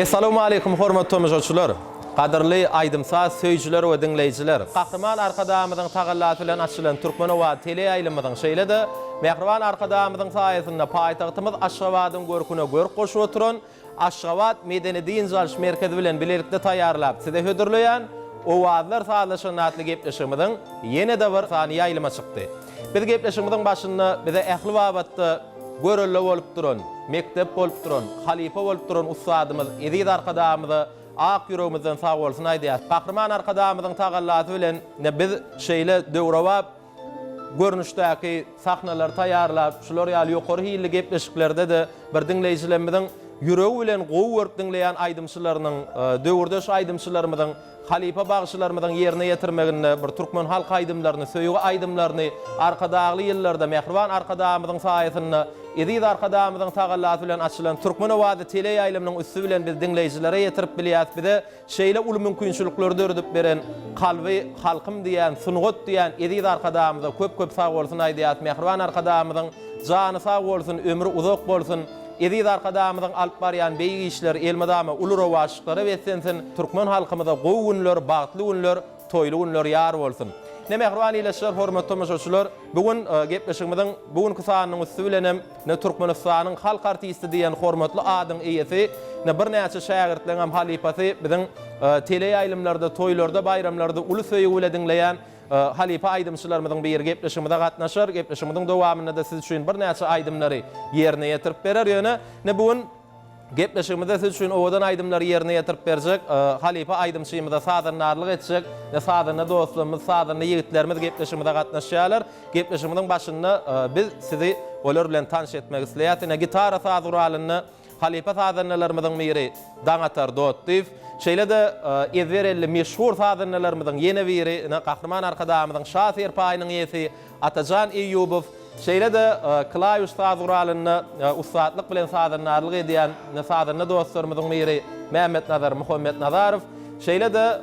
Assalamu alaykum hormatly tomoshaçylar. Qadirli aýdymsa söýjüler we dinleýijiler. Gahrman arkadamyzyň tagallasy bilen açylan Türkmen we tele aýlymynyň şeýlede Mehriban arkadamyzyň saýasynda paýtagtymyz Aşgabatyň görküne görk goşup oturan Aşgabat Medeni Din Jalş merkezi bilen bilelikde taýýarlap size hödürleýän owazlar sağlaşanatly gepleşigimiziň ýene-de bir sany aýlyma çykdy. Biz gepleşigimiziň başynda bize ähli babatda görülle bolup duran, mektep bolup duran, halife bolup duran ustadymyz Edid arkadamyzy ak ýüregimizden sag bolsun aýdýar. Gahrman arkadamyzyň tagallasy bilen biz şeýle döwrewap görnüşdäki sahnalar taýýarlap, şular ýaly ýokary hilli gepleşiklerde de bir dinleýijilerimiziň ýüregi bilen gowy dinleýän aýdymçylarynyň döwürdeş aýdymçylarymyzyň halife bagşylarymyzyň ýerine ýetirmeginde bir türkmen halk aýdymlaryny, söýgü aýdymlaryny arkadagly ýyllarda Mehriban arkadamyzyň saýasynda Edid arkadamyzyň tagallasy bilen açylan türkmen owady tele ýaýlymynyň üstü bilen biz dinleýijilere ýetirip bilýär. Bize şeýle uly mümkinçilikleri dördüp beren kalby halkym diýen, sunugat diýen Edid arkadamyza köp sag bolsun aýdýar. Mehriban arkadamyzyň jany sag bolsun, ömrü uzak bolsun. Edid arkadamyzyň alyp barýan beýgi işleri, elmadamy ulura waşyklary wetsensin, türkmen halkymyza gowy günler, bagtly günler, toýly günler ýar bolsun. Ne mehriban ileşler, hormatly tomoshaçylar, bugün gepleşigimiziň bugünkü sanynyň üstü bilenem ne Türkmenistanyň halk artisti diýen hormatly adyň eýesi, ne bir näçe şägirdleriň halifasy biziň tele ýaýlymlarda, toýlarda, bayramlarda uly söýgü bilen dinleýän halife aýdymçylarymyzyň bir gepleşigimizde gatnaşar, gepleşigimiziň dowamynda da siz üçin bir näçe aýdymlary ýerine ýetirip berer ýöne ne bugün gepleşigimizde siz üçin owadan aýdymlary ýerine ýetirip berjek halife aýdymçymyza sadanarlyk etjek we sadana dostlarymyz, sadana ýigitlerimiz gepleşigimizde gatnaşýarlar. Gepleşigimiziň başynda biz sizi olar bilen tanış etmek isleýär. Gitara saduralyny halife sadanalarynyň biri Daňatar Dotdiw. Şeýle de ezberelli meşhur sadanalarynyň ýene biri Gahrman arkadamyzyň şahsyr paýynyň ýesi Atajan Eýubow. Şeýle de klaýyş saduralyny ustadlyk bilen sadanarlyk edýän sadana dostlarymyzyň biri Mehmet Nazar Muhammed Nazarow. Şeýle de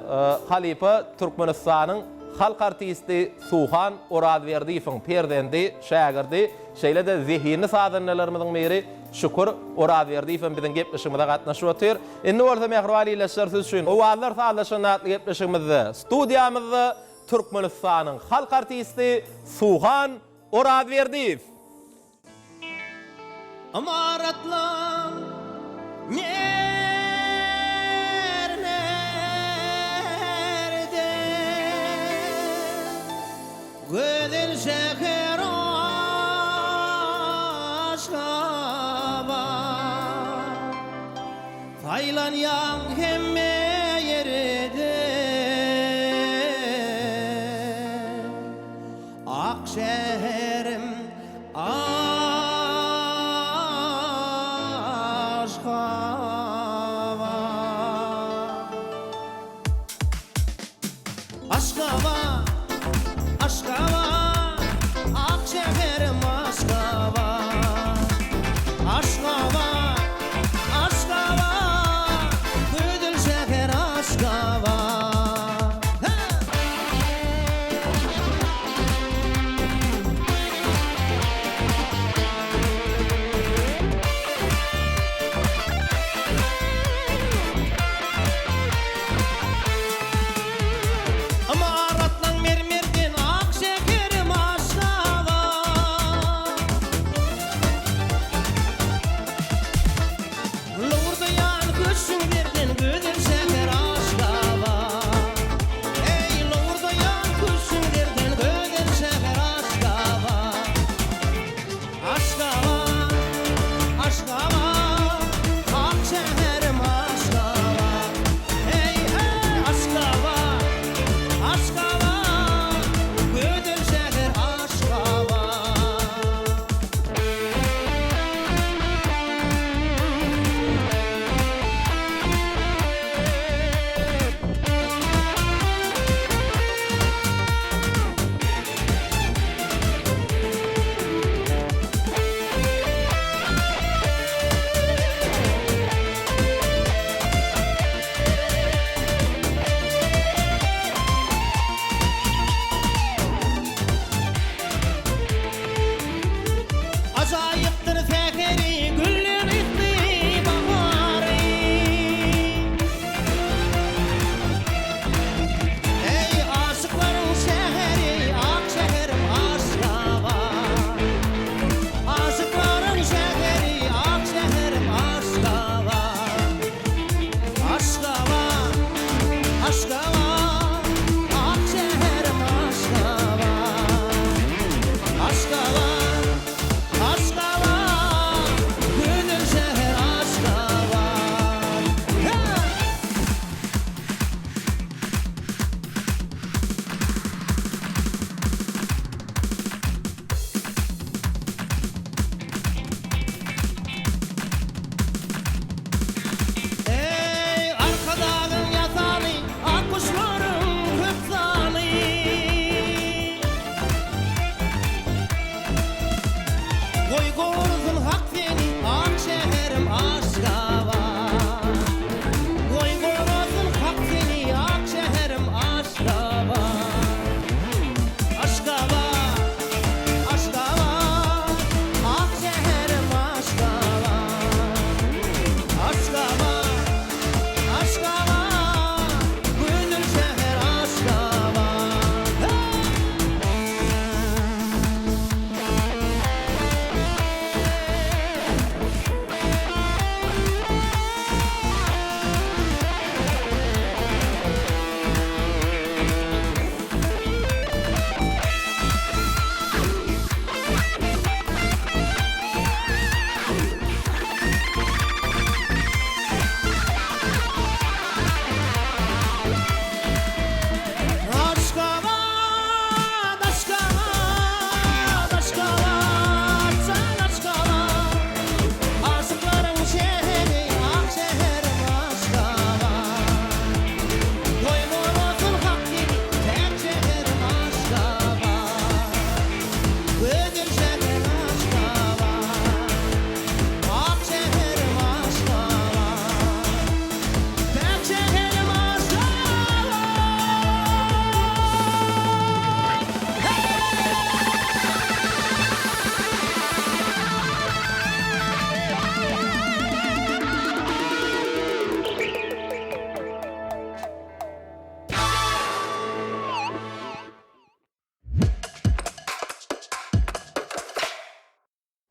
halife Türkmenistanyň halk artisti Suhan Oradberdiýewiň perdendi, şägirdi. Şeýle de zehini sadanalarynyň biri Şükür Oradberdiýewiň biziň gepleşigimizde gatnaşyp otur. Indi orta mehriban ileşler siz üçin owazlar sağlaşanatly gepleşigimizde studiýamyzda Türkmenistanyň halk artisti Suhan Oradberdiýew. Amaratlan nerede Güzel şeher Aşgabat Faylanyan hemme yerede Akşehrim Aşgabat, Aşgabat, Akşehrim Aşgabat, Aşgabat, Aşgabat, Güzel şeher Aşgabat. Amaratlan mermerden ak şeker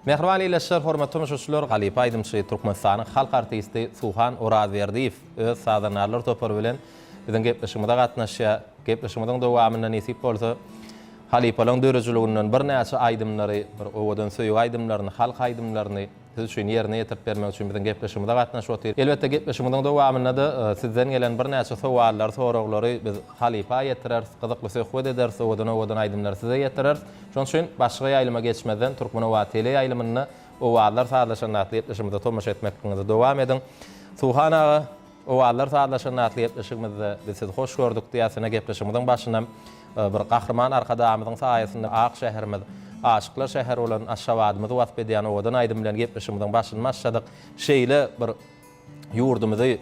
Mehriban ileşler, hormatly müşahiçler, Galipa Aydymçy Türkmenistanyň halk artisti Suhan Orazberdiýew öz sadanarlar topar bilen biziň gepleşigimizde gatnaşýar. Gepleşigimiziň dowamynda nesip bolsa Halipalaň dörejiliginden bir näçe aýdymlary, bir owadan söýüp aýdymlaryny, halk aýdymlaryny siz üçin ýerine ýetirip bermek üçin biziň gepleşigimizde gatnaşýar. Elbetde gepleşigimiziň dowamynda da sizden gelen bir näçe sowallar, soraglary biz Halipa ýetirer, gyzykly söhbet ederiz, owadan aýdymlar size ýetirer. Şoň üçin başga ýaýlyma geçmeden Türkmenova tele ýaýlymany owallar saatlaşanatly gepleşigimizde tomaşa etmekdiňizde dowam edin. Suhan aga, owallar saatlaşanatly gepleşigimizde biz sizi hoş gördük diýäsine gepleşigimiziň başyndan bir gahrman arkadaşymyzyň saýasynda Ak şäherimiz, Aşyklar şäher bolan Aşşabadymyzy wasp edýän owadan aýdym bilen gepleşigimiziň başyny başladyk. Şeýle bir ýurdumyzy,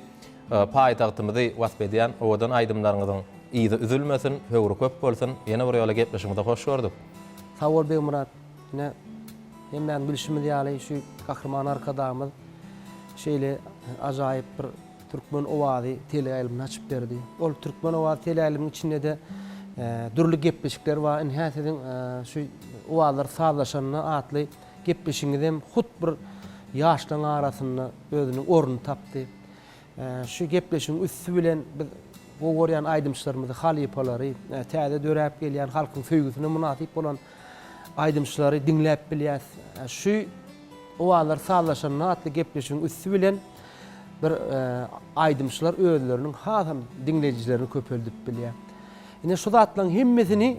paýtagtymyzy wasp edýän owadan aýdymlaryňyzyň ýyzy üzülmesin, höwri köp bolsun. Ýene bir ýola gepleşigimizde hoş gördük. Sağ ol Bey Murat. Yine hemen bilişimiz ýaly şu gahrman arkadaşymyz şeýle ajaýyp bir Türkmen owazy teleýaýlymy açyp berdi. Ol Türkmen owazy teleýalynyň içinde de dürli gepleşikler var. Enhäsediň şu owalar sazlaşanyna atly gepleşiňizem hut bir ýaşlaryň arasynda özüniň ornuny tapdy. Şu gepleşiň üstü bilen biz bu görýän aýdymçylarymyzy, halipalary, täze döräp gelýän halkyň söýgüsine munasyp bolan aýdymçylary dinläp bilýäs. Şu owalar sazlaşanyna atly gepleşiň üstü bilen bir aýdymçylar özleriniň hasam dinlejilerini köpeldip bilýär. Ine şu zatlaryň hemmesini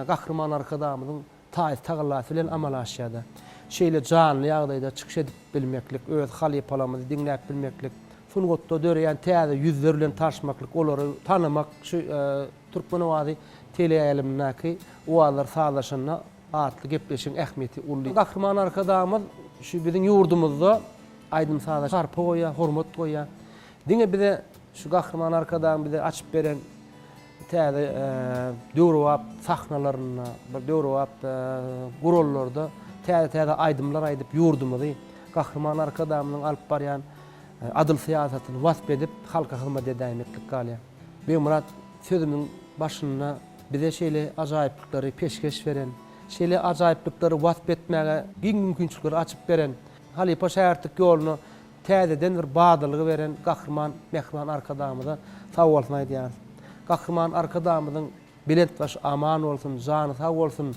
gahrman arkadaşymyzyň taýyz bilen amal aşýarda. Şeýle janly ýagdaýda çykyş edip bilmeklik, öz halipalarymyzy dinläp bilmeklik, sungatda döreýän täze ýüzler bilen taşmaklyk, olary tanymak, şu Türkmen owazy teleýaýlymynyňky owalar sazlaşanyna atly gepleşiň ähmiýeti ully. Gahrman arkadaşymyz şu biziň ýurdumyzda aýdym sazlaş garpy goýa, hormat goýa. Diňe bize şu gahrman arkadaşym bize açyp beren täze döwrewap sahnalaryna, bir döwrewap gurullarda täze aýdymlar aýdyp ýurdumyzy gahrman arkadaşymyň alyp barýan adyl siýasatyny wasp edip halka hyzmat edäýmeklik galýar. Bey Murat sözümiň başynda bize şeýle ajaýyplyklary peşkeş beren, şeýle ajaýyplyklary wasp etmäge giň mümkinçilikleri açyp beren, Halipa şäherlik ýoluny täzeden bir badylygy beren gahrman mehriban arkadaşymyza sag bolsun aýdýar. Gahrman arkadaşymyzyň biletbaş aman bolsun, jany sag bolsun.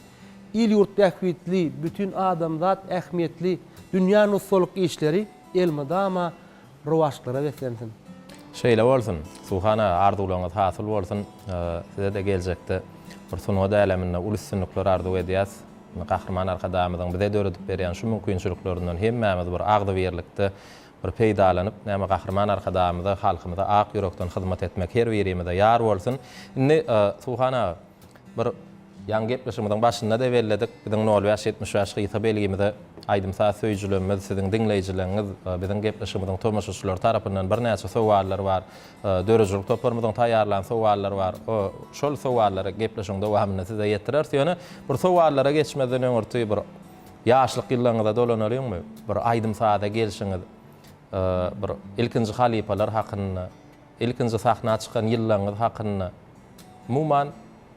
Il ýurt ähmiýetli, bütün adamzat ähmiýetli dünýä nussoluk işleri elmedama rowaşlara beslensin. Şeýle bolsun. Suhana arzuwlaryňyz hasyl bolsun. Size de geljekde bir sunuwa däleminde ulus arzuw edýäs. Gahrman arkadaşymyzyň bize döredip berýän şu mümkinçiliklerinden hemmämiz bir agdy berlikde bir peýdalanyp, näme gahrman arkadaşymyza, halkymyza ak ýürekden hyzmat etmek her birimize ýar bolsun. Indi Suhana bir ýan gepleşigimiziň başynda da belledik. Biziň 0-70 ýaşky ýyta belgimizde aýdymsa söýjülerimiz, siziň dinleýijileriniz, biziň gepleşigimiziň tomaşaçylar tarapyndan bir näçe sowallar bar. Dörejilik toparmyzyň taýýarlan sowallar bar. Şol sowallara gepleşiň dowamyny size ýetirer. Ýöne bir sowallara geçmeden öňürti bir ýaşlyk ýyllaryňyzda dolanarýarmy? Bir aýdymsa da gelişiňiz bir ilkinji halipalar hakyny, ilkinji sahna çykan ýyllaryňyz hakyny muman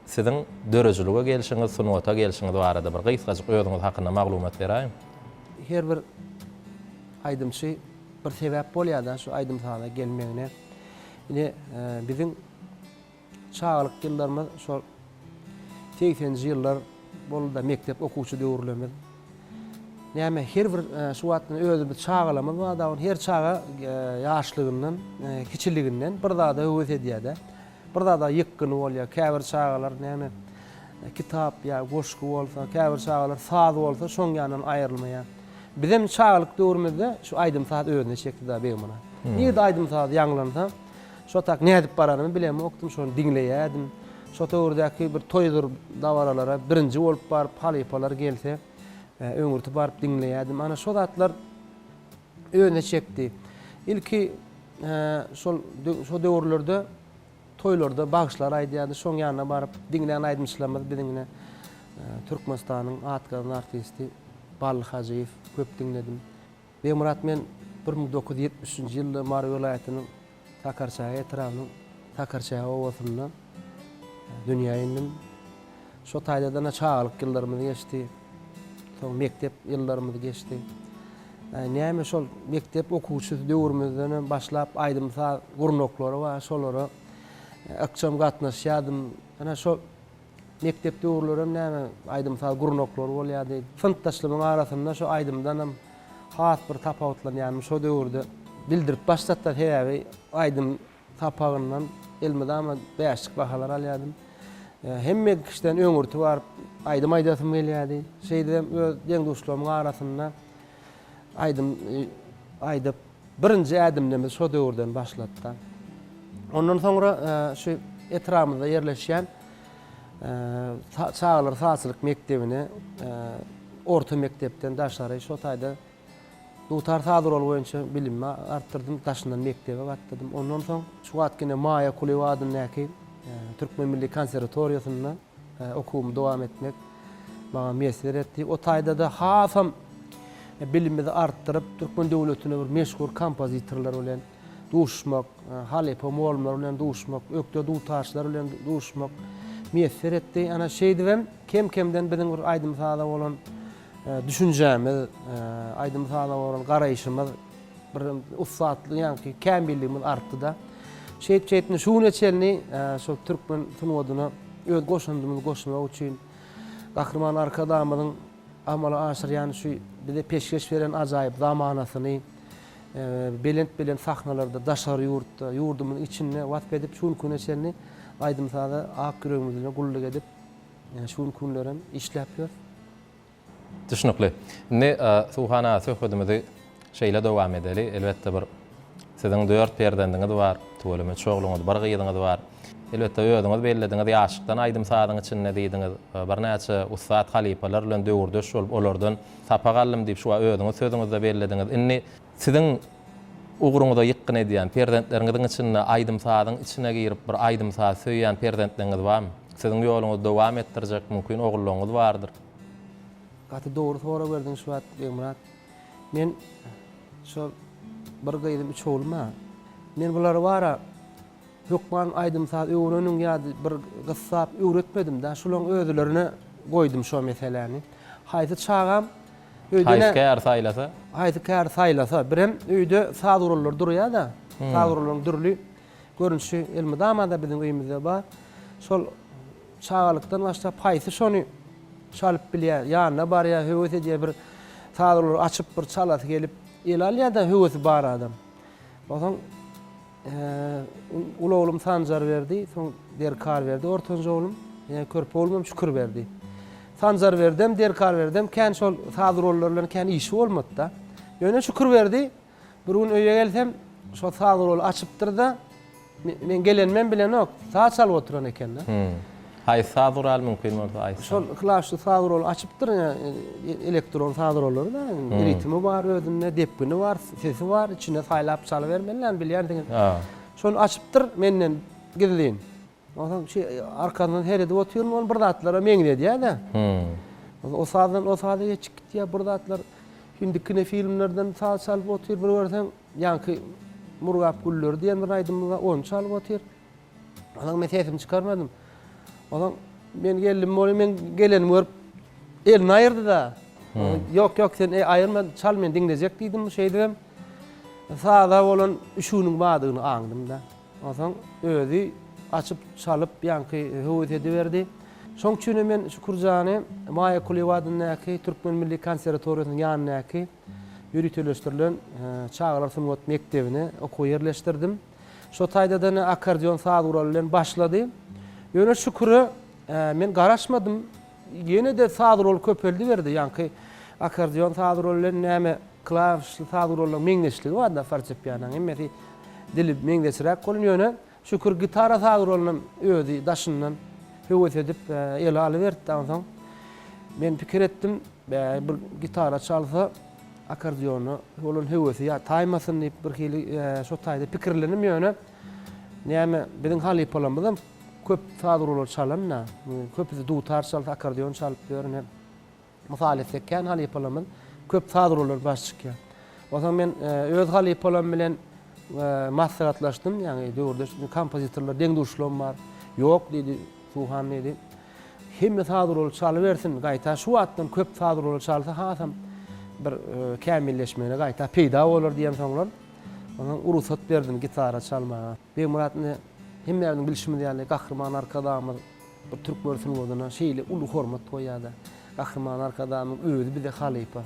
siziň dörejiligi gelişiňiz, sunwata gelişiňiz barada bir gysgaçyk özüňiz hakyna maglumat berýän. Her bir aýdymçy bir sebäp bolýar şu aýdymsaga gelmegine. Ine biziň çağlyk ýyllarymyz şol 80-nji ýyllar bolda mektep okuwçy döwürlerimiz. Näme her bir şu wagtda özümiz çağlamyz var da her çağa ýaşlygyndan, kiçiliginden bir daha da höwes edýär. Bir da ýykyny bolýar, käbir çağalar näme kitap ýa goşky bolsa, käbir çağalar saz bolsa şoň ýandan aýrylmaýar. Bizim çağlyk döwrümizde şu aýdym saat özüne çekdi beýmana. Niýe aýdym saat ýanglansa, şo tak ne edip baranymy bilemi okdum, şonu dinleýärdim. Şo döwürdäki bir toýdur dawaralara birinji bolup baryp halipalar gelse, öňürtüp baryp dinleýärdim. Ana şo zatlar özüne çekdi. İlki şo döwürlerde toýlarda bagşlar aýdýardy, şoň ýanyna baryp dinleýän aýdymçylarymyz biziňne Türkmenistanyň atgalan artisti Bally Hajiýew köp dinledim. Bey Murat men 1970-nji ýylda Mary welaýatynyň Takarçaýa etrafynyň Takarçaýa owasynda dünýä indim. Şo taýdadan çağlyk ýyllarymyz geçdi. Soň mektep ýyllarymyz geçdi. Näme şol mektep okuwçysy döwrümizden başlap aýdymsa gurnoklary var, şolary akşam gatnaşýardym. Ana şol mektep döwürlerim näme aýdymsa gurnoklary bolýardy. Sınıpdaşlarymyň arasynda şo aýdymdan has bir tapawutlanýarmy şo döwürde bildirip başlatdy heýäbi aýdym tapagyndan elmede ama beýaşlyk bahalar alýardym. Hemme kişiden öňürti var, aýdym aýdasym gelýärdi. Şeýde öz deňdoşlaryň arasynda aýdyp birinji ädimlerimi şo döwürden başlatdy. Ondan soňra şu etrafymyzda ýerleşýän Çağlar Saçlyk mektebine orta mektepden daşary şo taýda dutar sadur boýunça bilimmi artdyrdym, daşyndan mektebe gatdym. Ondan soň şu wagtgene Maya Kulewa adyny Türkmen Milli Konservatoriýasynda okuwumy dowam etmek maňa mesele etdi. O taýda da hasam bilimimi artdyryp Türkmen döwletine bir meşhur kompozitorlar bilen duşmak, Halep Moğollar bilen duşmak, ökde dutaşlar bilen duşmak mesele etdi. Ana şeýdibem kem-kemden biziň bir aýdymsada bolan düşünjämiz, aýdymsada bolan garaýşymyz bir ussatly ýa-ni kämilligimiz artdy da. Şeýtini şuny çelni şo Türkmen sunuwadyna öz goşandymyz goşmak üçin Gahrman Arkadamyň amala aşyrýan şu bize peşkeş beren ajaýyp zamanasyny belent sahnalarda daşary ýurtda ýurdumyň içinde watp edip şuny küne çelni aýdymsada ak ýüregimizni gullyk edip şuny günlerim işläpýär. Düşünükli. Ne suhana söhbetimizi şeýle dowam edeli. Elbetde bir siziň 4 perdendiňiz bar, tolamy çoğluňyz bar gyýdyňyz bar. Elbetde öýüňiz bellidiňiz ýaşykdan aýdymsadyň içinde diýdiňiz. Bir näçe ustad halipalar bilen döwürdeş bolup olardan tapagallym diýip şuwa öýüňiz sözüňizde bellidiňiz. Inni siziň uguruňyza ýykyn edýän perdentleriniň içinde aýdymsadyň içine girip bir aýdymsa söýýän perdentleriniz barmy? Siziň ýoluňyzy dowam etdirjek mümkin ogullugyňyz bardyr. Gaty dogry sora berdiň şu wagt Murat. Men şol bir gaýdym 3 ogulma. Men bular bara Hukman aýdymsa öwreniň ýa-da bir gyssap öwretmedim da şolaryň özlerine goýdum şo meseleni. Haýsy çağam Haýsy kär saýlasa? Haýsy kär saýlasa, birem öýde sadurlar durýar da. Sadurlaryň dürli görünüşi elmedamada biziň öýümizde bar. Şol çağalykdan başlap haýsy şonu çalıp bilýär, ýanyna barýar, höwes edýär bir sadurlar açyp bir çalasy gelip el alýar da höwesi bar adam. Oňa ulu oğlum Sancar verdi, son derkar verdi, ortanca oğlum körpe oğlum Şükür verdi. Sancar verdim, derkar verdim, kän şol sadur oğullarla kän işi bolmady da. Ýöne Şükür verdi. Bir gün öýe gelsem, şol sadur oğul açypdyr da, men gelenmen bilen ok, saat çalyp oturan eken da. Haýsy sadur al mümkin bolsa aýsy. Şol klasy sadur oğul açypdyr, elektron sadur oğullar da, ritmi bar, özünde depgini var, sesi var, içine saýlap çalybermenler bilýärdiňiz. Şonu açypdyr, menden gizleyin. Oňa arkadan her edip oturýar, ol bir zatlara meňledýär da. O sadan geçip gitýär, bir zatlar hindikine filmlerden çalyp oturýar, bir görsen ýa-ni Murgap Güller diýen bir aýdymyza onu çalyp oturýar. Oňa men sesim çykarmadym. Oňa men geldim, men gelenim görüp elini aýyrdy da. Yok sen aýyrma, çal men dinlejek diýdim, şeýdem. Sada bolan üşüniň badygyny aňdym da. Oňa özü açyp çalyp ýa-ni höwet ediberdi. Şoň üçin men Şükürjany Maya Kulewa adyny Türkmen Milli Konservatoriýasynyň ýanyna ýürütülüşdirilen Çağlar Sunwat mektebine okuw ýerleşdirdim. Şo taýdadan akordeon sadurlar bilen başlady. Ýöne şükür men garaşmadym. Ýene de sadurlar köpeldi berdi. Ýa-ni akordeon sadurlar bilen näme klawišli sadurlar meňdeşligi bar da fortepianoň emmeti dili meňdeşirek bolýan ýöne şükür gitara sadurlaryň özü daşyndan höwet edip el alyberdi da soň men pikir etdim bir gitara çalsa akordeonu bolan höwesi ýa taýmasyn diýip bir hili şo taýda pikirlenim ýöne näme biziň halipalarymyz köp sadurlar çalanna köpüsi dutar çalsa akordeon çalyp ýörne muhalefet etken halipalarymyz köp sadurlar başçykýar. Oňa men öz halipalarym bilen maslahatlaşdym, ýani döwürde kompozitorlar deňduşlarym bar. Ýok diýdi, Suhan diýdi. hemme sadur olup çalıversin, gaýta şu atdan köp sadur olup çalsa hasam bir kämilleşmegine gaýta peýda bolar diýen soňlar. Onuň urusat berdim gitara çalmaga. Beýmuratny hemmäniň bilişimi diýerler, gahrman arkadamy bir türk börsün boldyna şeýle ulu hormat goýýarda. Gahrman arkadamy özü bize halypa.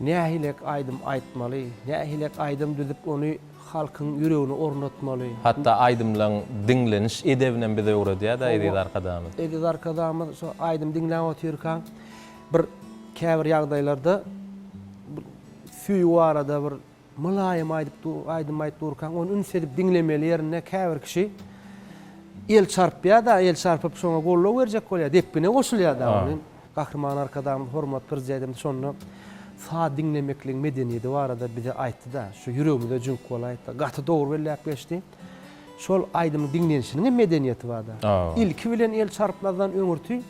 Nähilek aýdym aýtmaly, nähilek aýdym düzüp ony halkyň ýüregine ornatmaly. Hatta aýdymlaň dinleniş edebinen bize uğradyýar da edip arkadamy. Edip arkadamy so aýdym dinläp otyrkan bir käbir ýagdaýlarda süýü arada bir mylaýym aýdym aýdyp durkan onu ünsedip dinlemeli ýerine käbir kişi el çarpýar da el çarpyp şoňa gollap berjek bolýar, depine goşulýar da onun. Gahrman arkadamy hormat birjädim şonu sağ dinlemekliň medeniýeti barada bize aýtdy da, şu ýüregimizde jünk bolaýdy. Gaty dogry belläp geçdi. Şol aýdym dinlenişiniň medeniýeti bar da. İlki bilen el çarplardan öňürtü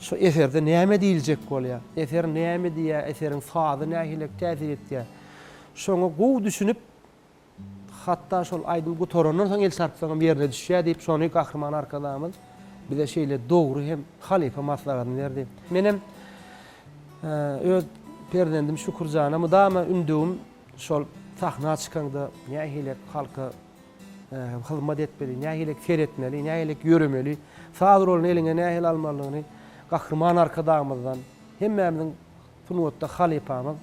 şu eserde näme diýiljek bolýar? Eser näme diýär? Eseriň sazy nähilek täsir etýär? Şoňa gowy düşünüp hatta şol aýdym gutorandan soň el çarpsaňam ýerine düşýär diýip şonu gahrman arkadamyz bize şeýle dogry hem halifa maslahatyny berdi. Menem öz perdendim şükürjana mudama ündüğüm şol sahna çykanda nähilek halka hyzmat etmeli, nähilek seretmeli, nähilek ýöremeli, sadur bolan eline nähil almalygyny gahrman arkadamyzdan hemmämiň sunwatda halifamyz,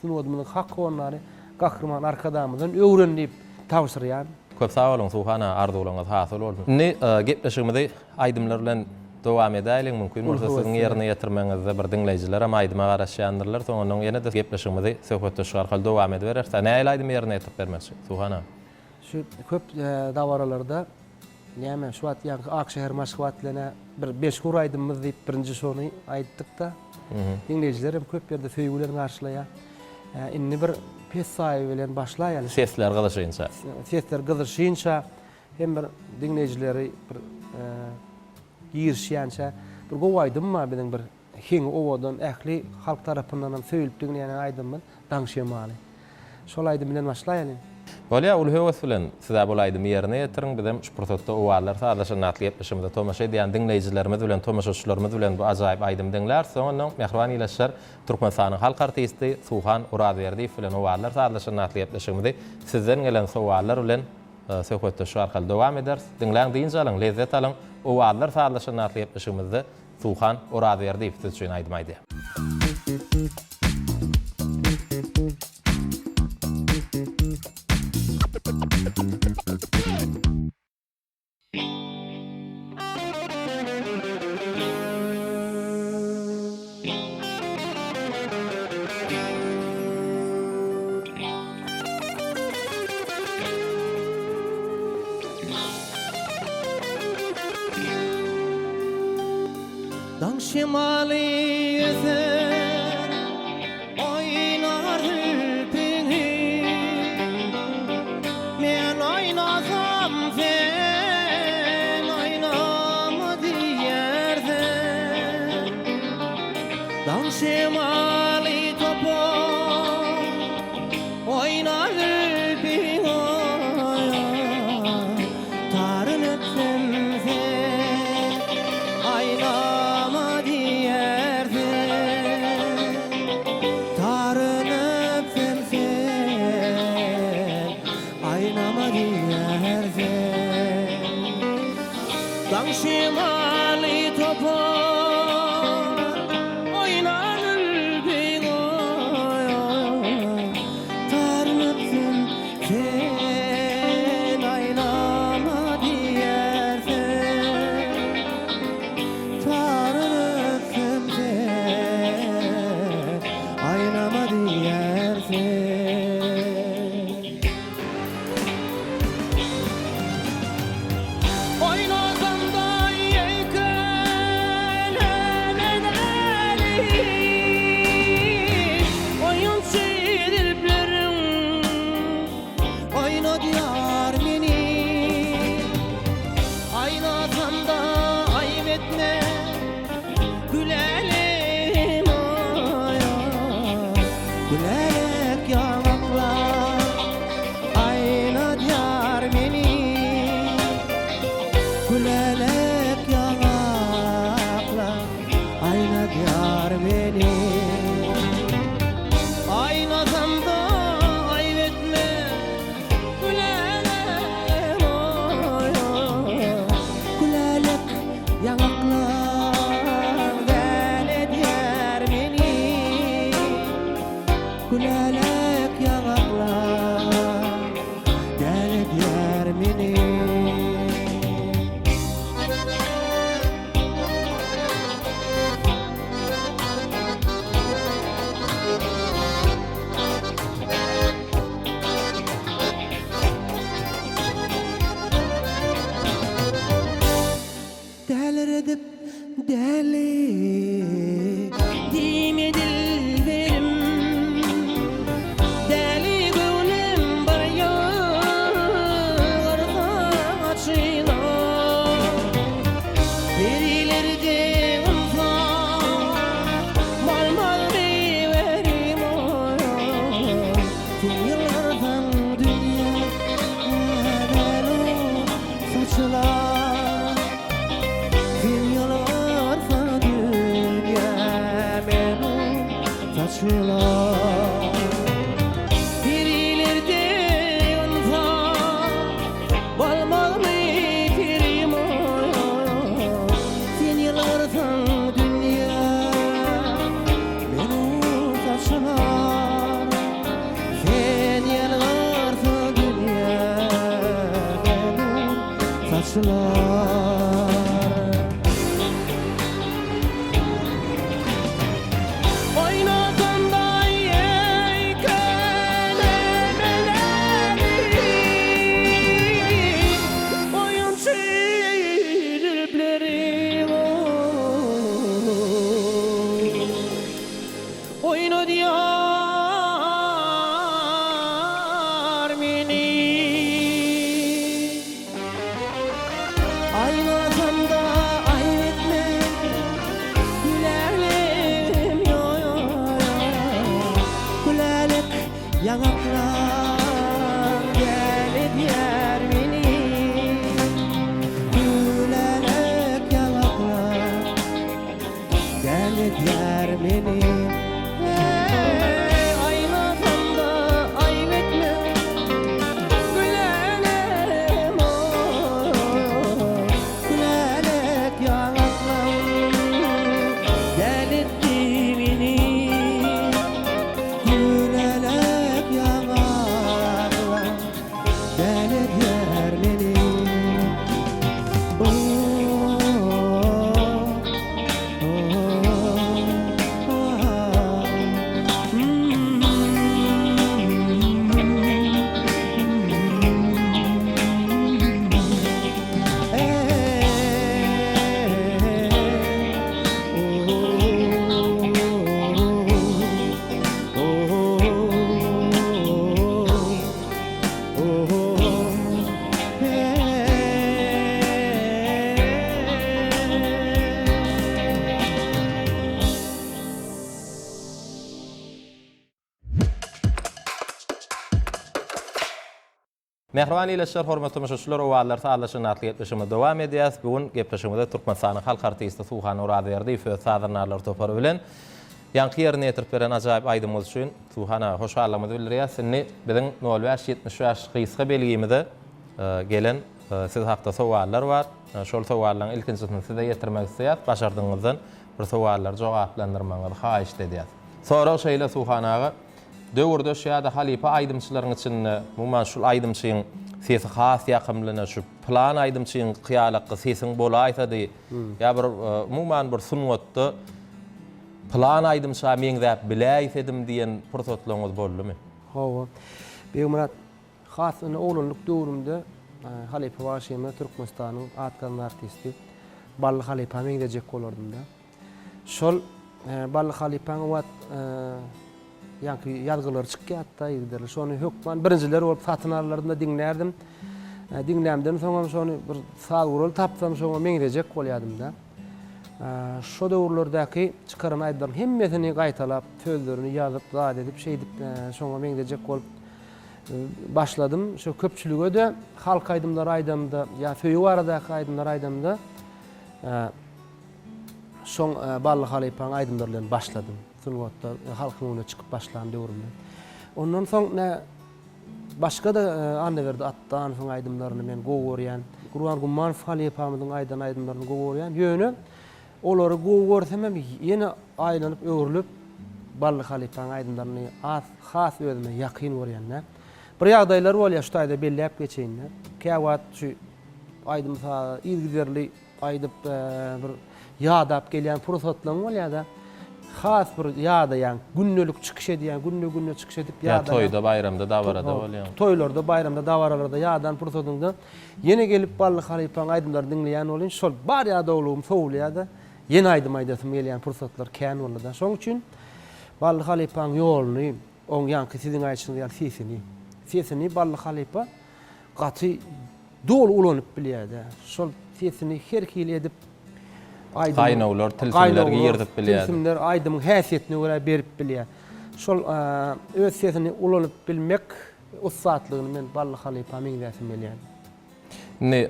sunwatymyň hak gonlary gahrman arkadamyzdan öwrenip tawsyrýan. Köp sağ olun Suhana, arzuwlaryňyz hasyl bolsun. Ne gepleşigimizi aýdymlar bilen dowam edäýilen mümkin bolsa siziň ýerine ýetirmeňizde bir dinleýijiler hem aýdyma garaşýandyrylar. Soňra ýene de gepleşigimizi söhbetde şu arkaly dowam ediberer. Näme aýdym ýerine ýetip bermekçi Suhana? Şu köp dawaralarda näme şu wagt ýa Akşehir Moskwatlana bir 5 gün aýdymyz diýip birinji şonu aýtdyk da. Dinleýijiler hem köp ýerde söýgülerini garşylaýar. Inni bir pes saýy bilen başlaýar. Sesler gyzyşynça. Sesler gyzyşynça hem bir dinleýijileri bir girişýänçä bir gowy aýdymma bilen bir hiň owadan ähli halk tarapyndan söýülip diňleýän aýdymmy daňşymaly. Şol aýdym bilen başlaýaly. Bolýa ul höwes bilen size bol aýdym ýerine ýetiriň bizem şu prosesde owalar sadaşan natly ýetmişimde tomaşa edýän dinleýijilerimiz bilen tomaşaçylarymyz bilen bu ajaýyp aýdym dinler. Soňra Mehriban ýylaşlar Türkmenistanyň halk artisti Suhan Uradyberdiýew bilen owalar sadaşan natly ýetmişimde sizden gelen sowallar bilen söhbetde şu arkaly dowam ederiz. Dinläň diýince alyň, lezzet alyň. Owalar sadaşan natly ýetmişimizde Suhan Uradyberdiýew siz üçin aýdym aýdy. Daňşymaly eser oynar hülpini men oynasam sen oynama diýersen Daňşymaly topar oynar hülpini tarın etsen sen oynama Daňşymaly topar oynar ülbin tarnıpsın sen aýnama diýersen tarnıpsın sen aýnama diýersen Oynasam da deli dime dilberim deli gönlüm barıyor açıyla verilerde unfan mal verim yıllardan dünya saçlar yıllardan dünya benim saçlar birileri unfan balmal verim yıllardan dünya benim saçlar sen yıllardan dünya benim saçlar oynadığında ey kelemeleri oyun çirpleri oyunu diyar beni aynasında ayetme gülerim yo gülelik yanaklar gelip yer beni gülelik yanaklar gelip yer beni aynasında ayetme gülerim gülelik yanaklar gelip beni gülelik yanaklar gelip yer beni Mehriban ileşler, hormatly müşahiçler, owalar sağlaşyny atlyetmişime dowam edýäs. Bugun gepleşigimizde Türkmenistanyň halk artisti Suhan Urazyerdi söz sadynalar topary bilen ýanky ýerine ýetirip beren ajaýyp aýdymyz üçin Suhana hoşallygymyzy bildirýäs. Seni biziň 05-70 ýaş gysga belgimizde gelen siz hakda sowaller bar. Şol sowallaryň ilkinçisini size ýetirmek isleýär. Başardyňyzdan bir sowallar jogaplandyrmaňyzy haýyş edýäs. Sonra şeýle Suhanaga döwürde şeýle halipa aýdymçylaryň içinde muman şol aýdymçyň sesi has ýakymlyna şu plan aýdymçyň kyýalaky sesiň bolaýsady ýa bir muman bir sunwatda plan aýdymça meňde biläýsedim diýen pursatlaryňyz boldymy? Hawa. Beýmurat has ony oğlanlyk döwrümde Halipa Başyma Türkmenistanyň atgan artisti Bally Halipa meňde jek bolardym da. Şol Bally Halipanyň wat ýa-ki ýazgylar çykýatda ýerler. Şonu hökman birinjiler bolup satynarlarynda dinlerdim. Dinlemden soňra şonu bir sağ tapsam şoňa meňrejek bolýardym da. Şo döwürlerdäki çykarma aýdlaryň hemmesini gaýtalap, sözlerini ýazyp, zat edip, şeýdip şoňa meňrejek bolup başladym. Şo köpçülüge de halk aýdymlar aýdymda, ýa söýüp aradaky aýdymlar aýdymda şoň Bally Halipanyň aýdymlary bilen başladym. Sunwatda halkyň önüne çykyp başlan döwrümde. Ondan soň başga da anneberdi atdan soň aýdymlaryny men gowurýan. Gurban Gumman Halipamyň aýdymlaryny gowurýan. Ýöne olary gowursam hem ýene aýlanyp öwrülüp Bally Halipanyň aýdymlaryny has özüme ýakyn görýän. Bir ýagdaýlar bolýar şu taýda belläp geçeýinler. Käwat şu aýdymsa ilgizerli aýdyp bir ýadap gelýän pursatlar bolýar da. Has bir ýa-da ýa günnelik çykyş edýän, günne çykyş edip ýa-da toýda, bayramda, dawarada bolýan. Toýlarda, bayramda, dawaralarda ýa-dan pursatynda ýene gelip Bally Halipanyň aýdymlaryny dinleýän bolýan. Şol bar ýa-da olum sowulýar-da. yeni aydım aydatım gelýän pursatlar kän boldy. Şoň üçin Bally Halypaň ýoluny, oň ýanky siziň aýtşyňyz ýaly sesini Bally Halypa gaty dolu ulanyp bilýärdi. Şol sesini herkil edip Gaýnawlar, tilsimlerge ýerdip bilýärdi. Tilsimler aýdymyň häsiýetine görä berip bilýär. Şol öz sesini ulanyp bilmek ussatlygyny men Bally Halypa meňdäsim bilýär. Ne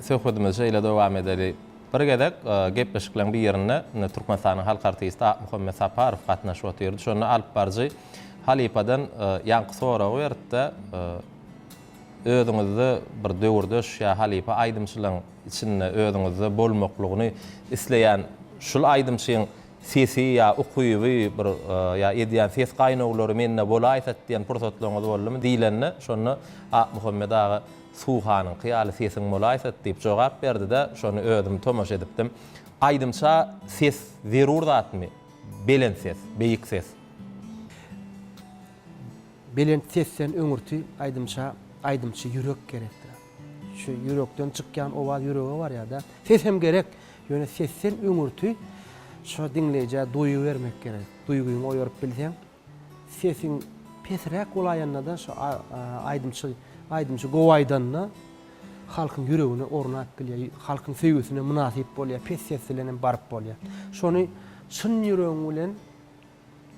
söhbetimiz şeýle dowam edeli. Bir gedek gepleşikleň bir ýerine Türkmenistanyň halk artisti Muhammed Saparow gatnaşyp oturdy. Şonu alyp barjy Halypadan ýanky soragy berdi. Özüňizde bir döwürdeş ýa Halypa aýdymçylygyň içinde özüňizde bolmaklygyny isleýän şul aýdymçyň sesi ýa okuýuby bir ýa edýän ses gaýnawlary menne bolaýsat diýen pursatlaryňyz boldymy diýlenni. Şonu Muhammed ağa Suhanyň kyýaly sesiň bolaýsat diýip jogap berdi-de şonu özüm tomaş edipdim. Aýdymça ses zerur zatmy? Belen ses, beýik ses. Belen sessen öňürti aýdymçy ýürek gerekdir. Şu ýürekden çykýan owaz ýürege bar ýa-da ses hem gerek. Ýöne sessen öňürti şu dinleýjä duýu bermek gerek. Duýguny oýaryp bilseň, sesiň pesrek bolaýandan şu aýdymçy gowaýdanna halkyň ýüregine ornak bilýär, halkyň söýgüsine munasyp bolýar, pes ses bilen barıp bolýar. Şonu şyn ýüregiň bilen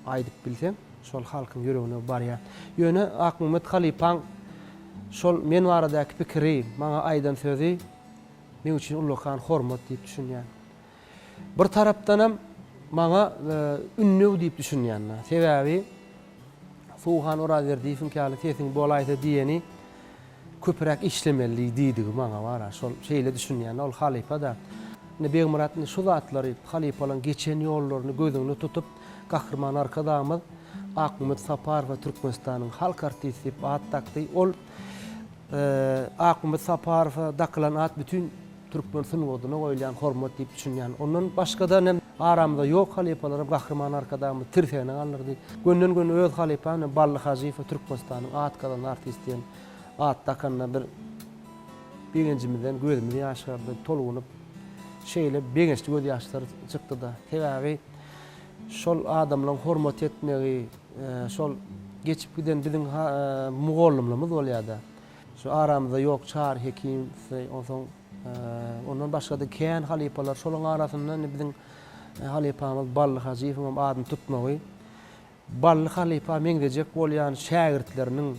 aýdyp bilseň, şol halkyň ýüregine barýar. Ýöne Ahmet Halypaň şol men baradaky pikiri, maňa aýdan sözi men üçin ullukan hormat diýip düşünýär. Bir tarapdan hem maňa ünlü diýip düşünýär. Sebäbi Suhan ora berdiýiň käli sesiň bolaýsa diýeni köpürek işlemeli diýdigi maňa bara. Şol şeýle düşünýär. Ol Halypa da ne Beýmurat ne şu zatlary Halypaň geçen ýollaryny gözüňde tutup gahrman arkadamyz Ahmet Saparow Türkmenistanyň halk artisti at takdy. Ol Ahmet Saparow daklan at bütün Türkmen synwodyna goýulan hormat diýip düşünýär. Ondan başga da aramda ýok Halypalar gahrman arkadamy tirsene alyrdy. Gönden gün öz Halypany Bally Hajifa Türkmenistanyň at kalan artistien at takanna bir beňejimizden gözümiz ýaşardy, tolunyp şeýle beňeçli göz ýaşlary çykdy da. Sebäbi şol adamlaryň hormat etmegi, şol geçip giden biziň mugallymlymyz bolýardy. Şu aramda ýok çar hekim, ondan başga da kän Halypalar şolaň arasyndan biziň Halypamyz Bally Hajifa adyny tutmagy. Bally Halypa meňdejek bolýan şägirtleriniň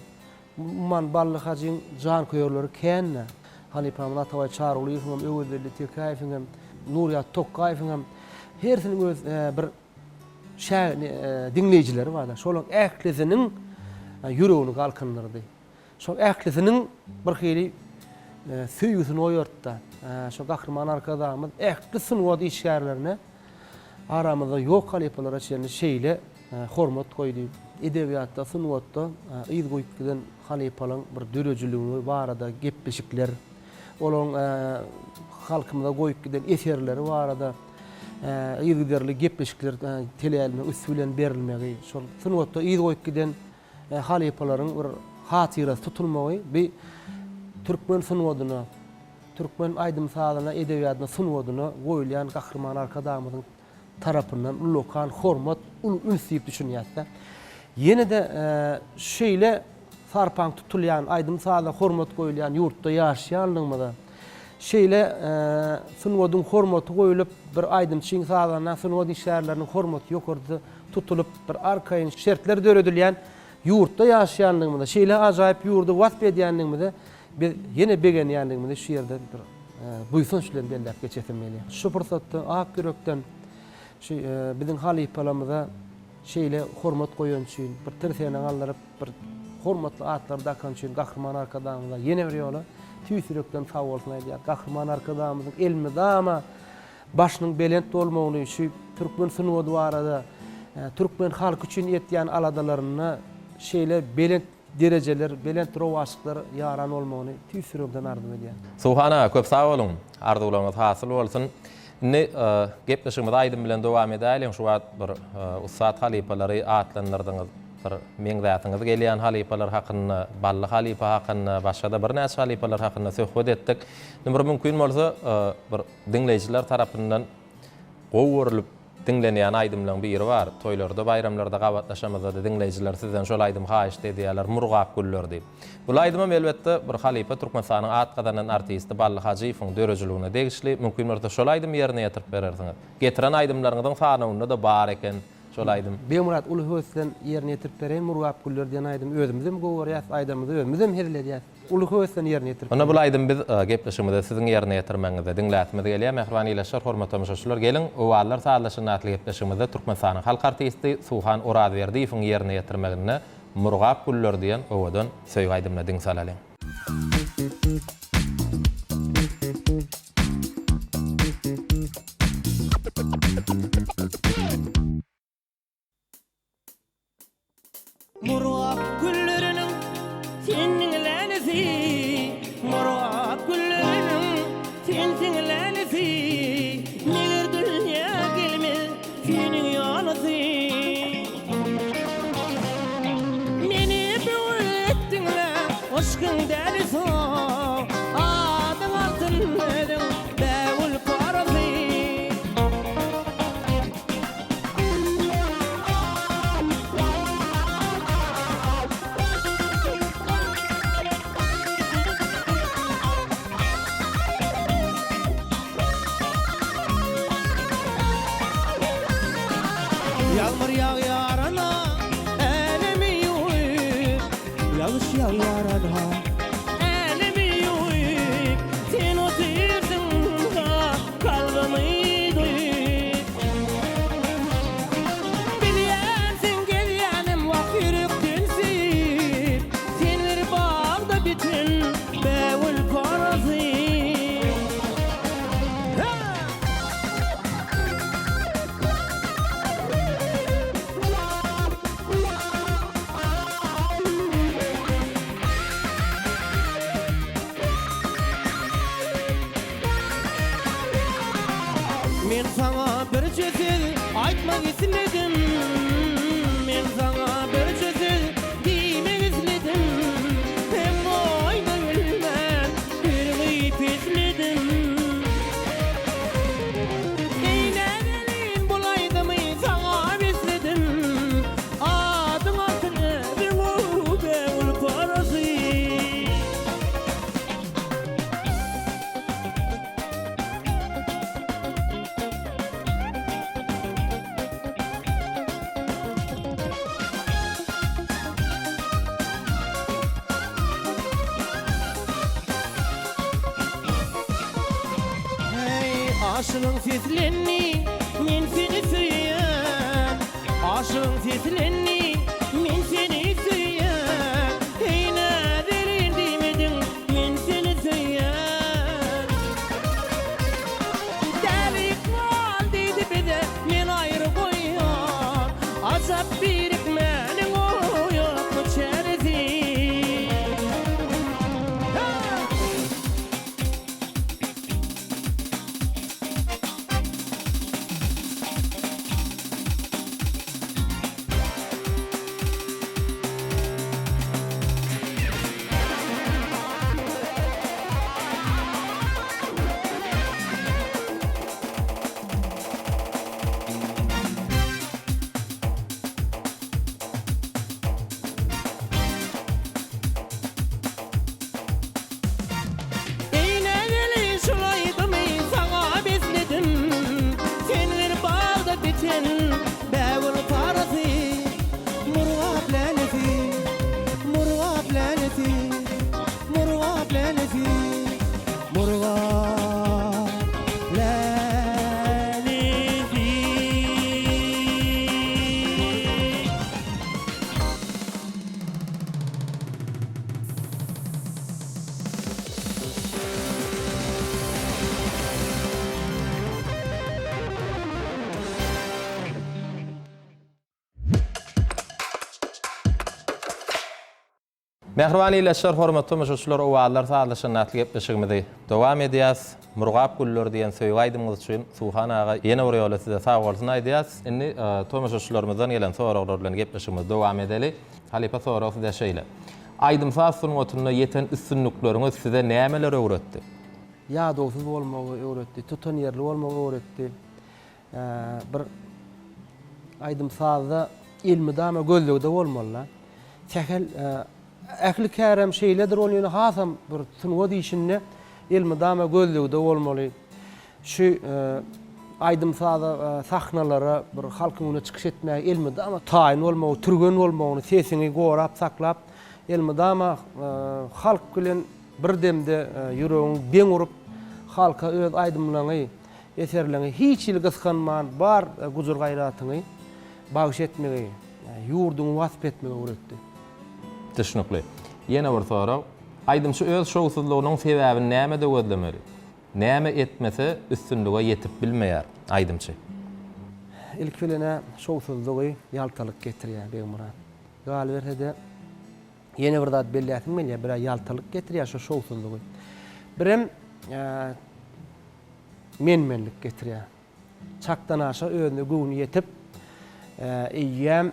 man Bally Hajiň jan köýerleri kän. Halypamyň atawy Çarulýewiň öwürli Tekaýewiň Nurýat Tokaýewiň hersiniň öz bir dinleýijileri bar. Şolaň ählisiniň ýüregini galkynlyrdy. Şol ählisiniň bir hili söýgüsini oýartdy. Şu gahrman arkadamyz ählisiniň wady işgärlerine aramyzda ýok Halypalara şeýle hormat goýdy. Edebiýatda, synwatda ýyl goýup giden Halypalyň bir dörejiligini barada gepleşikler, olaň halkymyza goýup giden eserleri barada ýygyderli gepleşikler teleýärine üsülen berilmegi, şol synwatda ýyl goýup giden Halypalaryň bir hatyrasy tutulmagy bir Türkmen synwadyna, Türkmen aýdym salyna, edebiýatyna, synwadyna goýulan gahrman arkadamyzyň tarapyndan ullukan hormat, ünsüýüp düşünýärdi. Ýene de şeýle sarpaň tutulýan, aýdym salyna hormat goýulan ýurtda ýaşaýanlygymda şeýle synwadyň hormaty goýulyp bir aýdymçyň salyna synwady işgärleriniň hormaty ýokardy tutulup bir arkaýyn şertler döredilýän ýurtda ýaşaýanlygymda şeýle ajaýyp ýurda wasp edýänligimde biz ýene begenýänligimde şu ýerde bir buýsun şulen bellep geçetemeli. Şu pursatda ak yürekden biziň Halypalarymyza şeýle hormat goýan üçin bir tirsene gallaryp bir hormatly atlar dakan üçin gahrman arkadamyza ýene bir ýola tüýsürekden sag bolsun aýdýar. Gahrman arkadamyzyň elmi dama başynyň belent bolmagyny şu türkmen synwady barada türkmen halky üçin etýän aladalaryny şeýle belent derejeler, belent rowaşyklar ýaran bolmagyny tüýsürekden arzu edýär. Suhana köp sag bolun. Arzuwlaryňyz hasyl bolsun. Ne gepleşigimiz aýdym bilen dowam edelim. Şu wagt bir ussat Halypalary atlandyrdynız. Bir meňdäsiňiz gelýän Halypalar hakyna, Bally Halypa hakyna, başga da bir näçe Halypalar hakyna söhbet etdik. Bir mümkin bolsa bir dinleýijiler tarapyndan gowurulup dinlenýän aýdymlaryň biri bar. Toýlarda, bayramlarda gawatlaşamazda da dinleýijiler sizden şol aýdym haýyş diýýärler, murgap güller diýip. Bu aýdymam elbetde bir halipa Türkmenistanyň atgadan artisti Bally Hajyýewiň dörejiligine degişli mümkin bolsa şol aýdym ýerine ýetirip berersiňiz. Getiren aýdymlaryňyň sanawyny da bar eken şol aýdym. Bemurat uly höwsden ýerine ýetirip berýän murgap güller diýen aýdym özümizem gowur ýas aýdymyzy özümizem herledýär. Uly höwsden ýerine ýetirip. Ona bu aýdym biz gepleşigimizde siziň ýerine ýetirmeňizde dinlätmede gelýär. Mehriban ýylaşar, hormatly müşahitler, gelin owallar saatlaşyny atly gepleşigimizde Türkmenistanyň halk artisti Suhan Oradberdiýewiň ýerine ýetirmegine murgap güller diýen owadan söýg aýdymla diň salaly. Murgap gülleriniň seniň länesi, murgap gülleriniň seniň länesi, neger dünýä gelmez seniň ýanasy. Meni büwetdiňle aşkyň däliso, adyň altyn ediň bäwül parasy. Yağmur yağıyor ana, elimi yuyup. Yağış yağıyor ana, elimi yuyup. Sen oturdun da kalbimi duyup. Bilýänsiň gelýänim wak yürekden sip. Sen bir bagda bütün bäwül parasy. Men sana bir söz aýtmak isledim. Men sana bir söz diýmek isledim. Hem oýda bilmän bir gyýp isledim. Eýnädelin bulaýdymy sana besledim. Adyň altyny bir bäwül parasy. Aşığın seslenni, men seni süýän. Aşığın seslenni, men seni süýän. Hey näderin diýmediň, men seni süýän. Dälik mal diýdi bize, men aýry goýýan. Azap birik meniň oýakmy çäresi. Mehriban ýylaşar, hormatly müşahitler, owallar saatlaşyny atly gepleşigimizde dowam edýäs. Murgap güller diýen söýg aýdymyz üçin Suhan aga ýene bir ýola size sag bolsun aýdýas. Indi tomuşaşlarymyzdan gelen soralar bilen gepleşigimiz dowam edeli. Halipa soragy size şeýle. Aýdymsaz sunwatyna ýeten üstünlikleriňiz size nämeler öwretdi? Ýa dowsuz bolmagy öwretdi, tutan ýerli bolmagy öwretdi. bir aýdym sazda ilmi dama gözlegde bolmaly. Tekel ähli kärem şeýledir ol ýöne hasam bir tunwa diýişinde ilmi dama gözlegde bolmaly. Şu aýdym sazda sahnalara bir halkyň öne çykyş etmäge ilmi dama taýyn bolmagy, türgen bolmagy, sesini gorap saklap ilmi dama halk bilen bir demde ýüregiň beň urup halka öz aýdymlaryny, eserlerini hiç il gyskanman bar guzur gayratyny bagyş etmegi, ýurduny wasp etmegi öwretdi. Düşnükli. Ýene bir soraw. Aýdymçy öz şowsuzlygynyň sebäbini näme de gözlemeli? Näme etmese üstünlüge ýetip bilmeýär aýdymçy? İlk bilene şowsuzlygy ýaltalyk getirýär Beýmurat. Gal berse ýene bir zat bellätin bilýär, bir ýaltalyk getirýär şu şowsuzlygy. Birem menmenlik getirýär. Çakdan aşa özüne güwüni ýetip eýýäm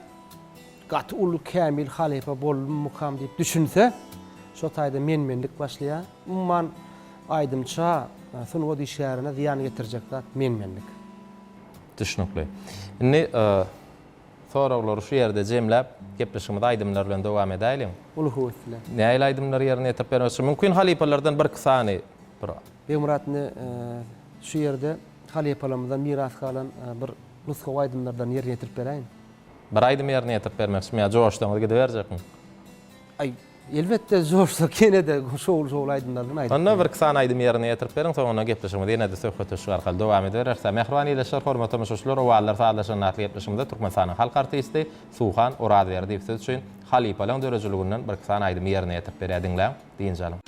gaty ul kämil halifa bolum mukam diýip düşünse, şo taýda menmenlik başlaýar. Umman aýdymça sunuwa diýşärine ziýan getirjek zat menmenlik. Düşnükli. Indi sorawlary şu ýerde jemläp gepleşigimiz aýdymlar bilen dowam edeýilim. Ulug ötler. Näil aýdymlar ýerine ýetip bermesi mümkin halipalardan bir kysany bir Beýmuratny şu ýerde halipalarymyzdan miras kalan bir nusga aýdymlardan ýerine ýetirip beräýin. bir aýdym ýerine ýetip bermekçi ýa joşdaňyz gidiberjekmi? Ay, elbette zorsa kene de şol aýdymlardan aýdyp. Onda bir kysany aýdym ýerine ýetirip beriň, soňra gepleşigimiz ýene de söhbete şu arkaly dowam ederse. Mehriban ýylyşlar, hormatly müşahitler, owallar faýdalanýan gepleşigimizde Türkmenistanyň halk artisti Suhan Oradberdi diýip söz üçin halipalaň dörejiliginden bir kysany aýdym ýerine ýetip berýärdiňler diýinjelim.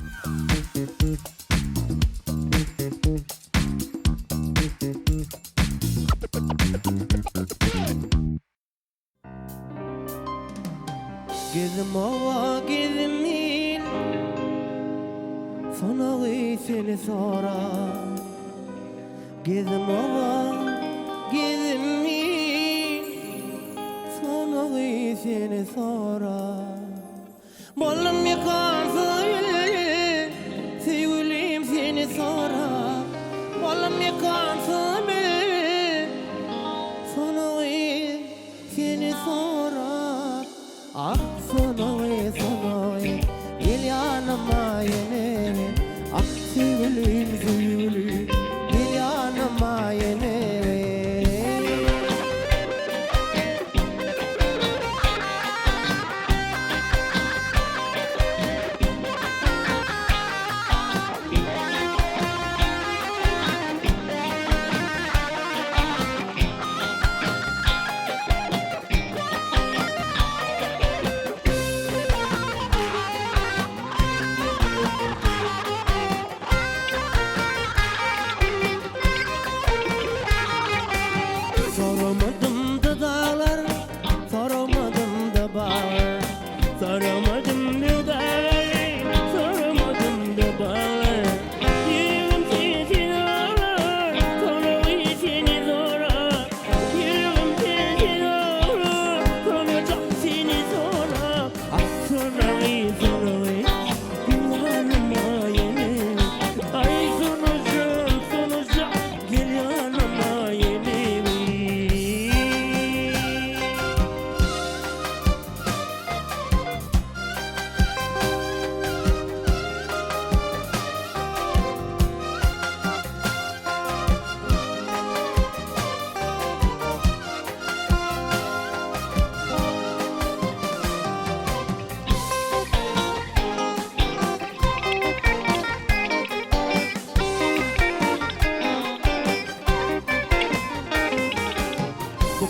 Gezim ova gezim il Sonagy seni sora Gezim ova gezim il Sonagy seni sora Bollum ýakarsy sevgilim seni sora Bollum ýakarsy Sonagy seni sora Ah sonoy gel yanıma yine ah sevgilim gel yanıma yine Soramadım da dağlar, soramadım da bağlar, soramadım da dağlar, soramadım da bağlar. Yüreğim seni ağlar, sonra seni zorar. Yüreğim seni ağlar, sonra çok seni zorar. Ah sonra yanıma yine, ay sonuca gel yanıma yine.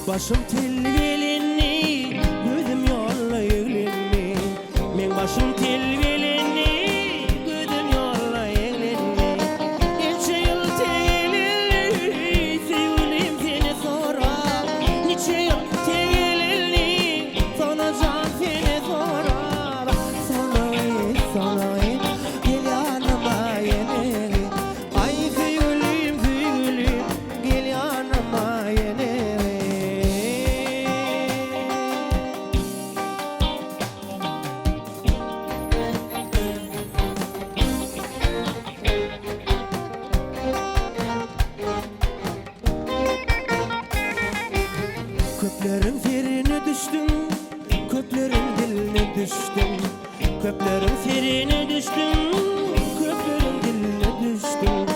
Başım tel gelini, gözüm yolla yeglenni. Men başım tel gelini, gözüm yolla yeglenni. Neçe yıl tegelini, sevgilim seni sorar. Neçe yıl tegelini, sana can seni sorar. Sana gel yanıma yine. Ay sevgilim gel yanıma yine. Köplerin firine düştüm, köplerin diline düştüm. Köplerin firine düştüm, köplerin diline düştüm.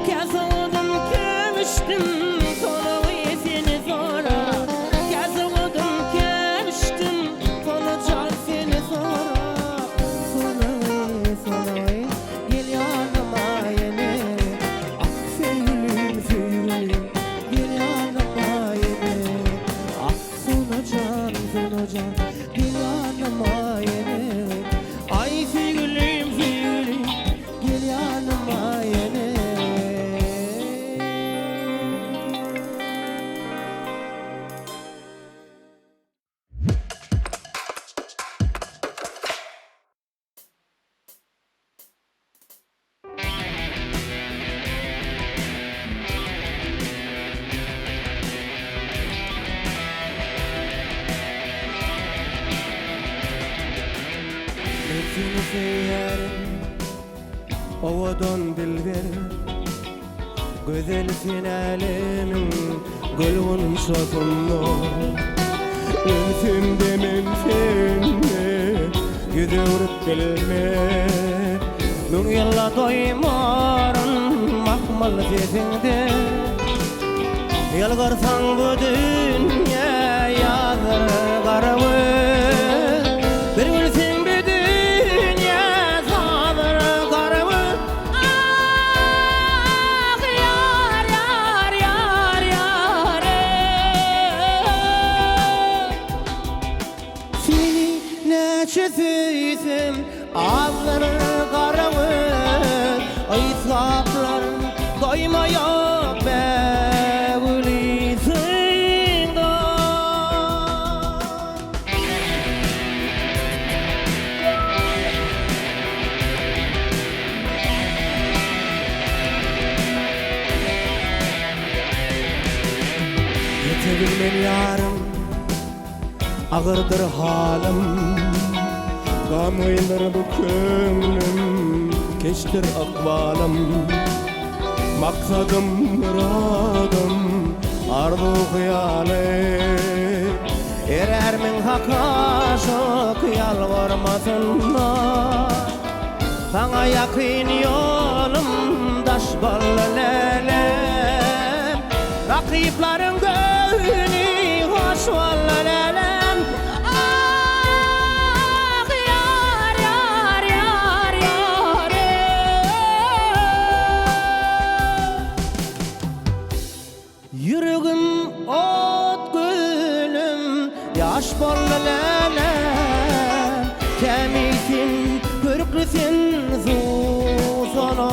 Kazandım, keviştim, sonra seni sonra. Kazandım, keviştim, sonra seni sonra. Sonra gel yanıma yine. Ah sevgilim, sevgilim, gel yanıma yine. Ah sonra can, gel yanıma yine. Ay sevgilim, sevgilim, gel yanıma yine. Seni severim, ovadan dilber. Güzelsin alemin, gülün şofunda. Ölsün demem seni, yüze vurup gelme. Nun yalla doymarın, mahmal sesinde. Yalgarsan bu dünya yazır karavı. Bir gülsün bu dünya yazır karavı. Ah yar yar yar yar seni neçe söysem ağzını karavı. Ay saplarım doymayak be. Yetebilmen yarım, ağırdır halim. Gamıydır bu köngülüm, keştir akbalım. Maksadım, muradım, arzu hıyali. Erermin haka aşık yalvarmasınlar. Sana yakın yolum daş ballı lelem. Rakiplerin gönlü hoş valla lelem. Ah yar yar yar yar yüreğim ot gülüm, yaş ballı lelem. Kemisin, körüklüsün, zuzana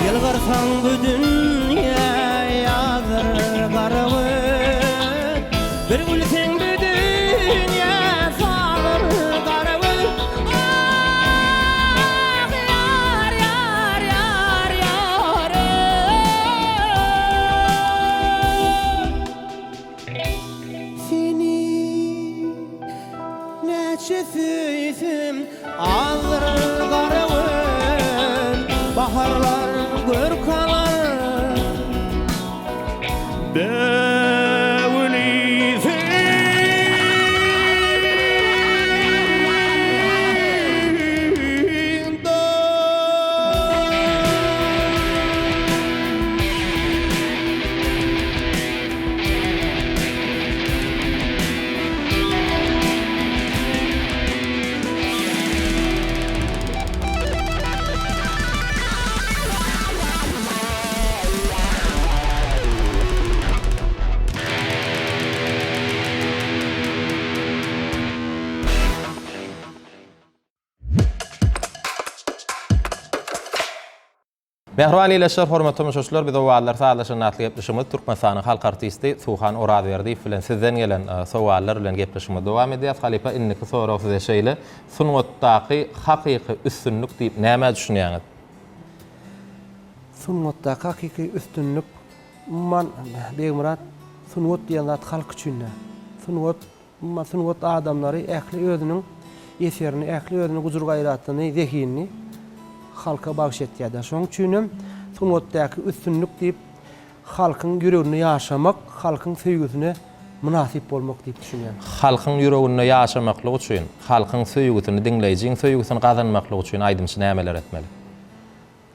yalvarsan bu dünya yazır karavı. Bir gülsen bu dünya salır karavı. Ah yar yar yar yar seni neçe söysem ağzır karavı. Baharlar gör kalar Mehriban ileşler, hormatly müşahiçler, biz owallar sağlaşan atly gepleşimiz Türkmenistanyň halk artisti Suhan Orazberdiýew bilen sizden gelen sowallar bilen gepleşime dowam edýär. Halipa inniki soraw size şeýle sunwatdaky hakyky üstünlük diýip näme düşünýäňiz? Sunwatdaky hakyky üstünlük man Begmurat sunwat diýen zat halk üçin. Sunwat adamlary ähli özüniň eserini, ähli özüniň gujur gaýratyny, zehini halka bagş etýär. Şoň üçin sunwatdaky üstünlük diýip halkyň ýüregini ýaşamak, halkyň söýgüsine münasip bolmak diýip düşünýär. Halkyň ýüreginde ýaşamaklyk üçin, halkyň söýgüsini dinleýijiň, söýgüsini gazanmaklyk üçin aýdymçy nämeler etmeli?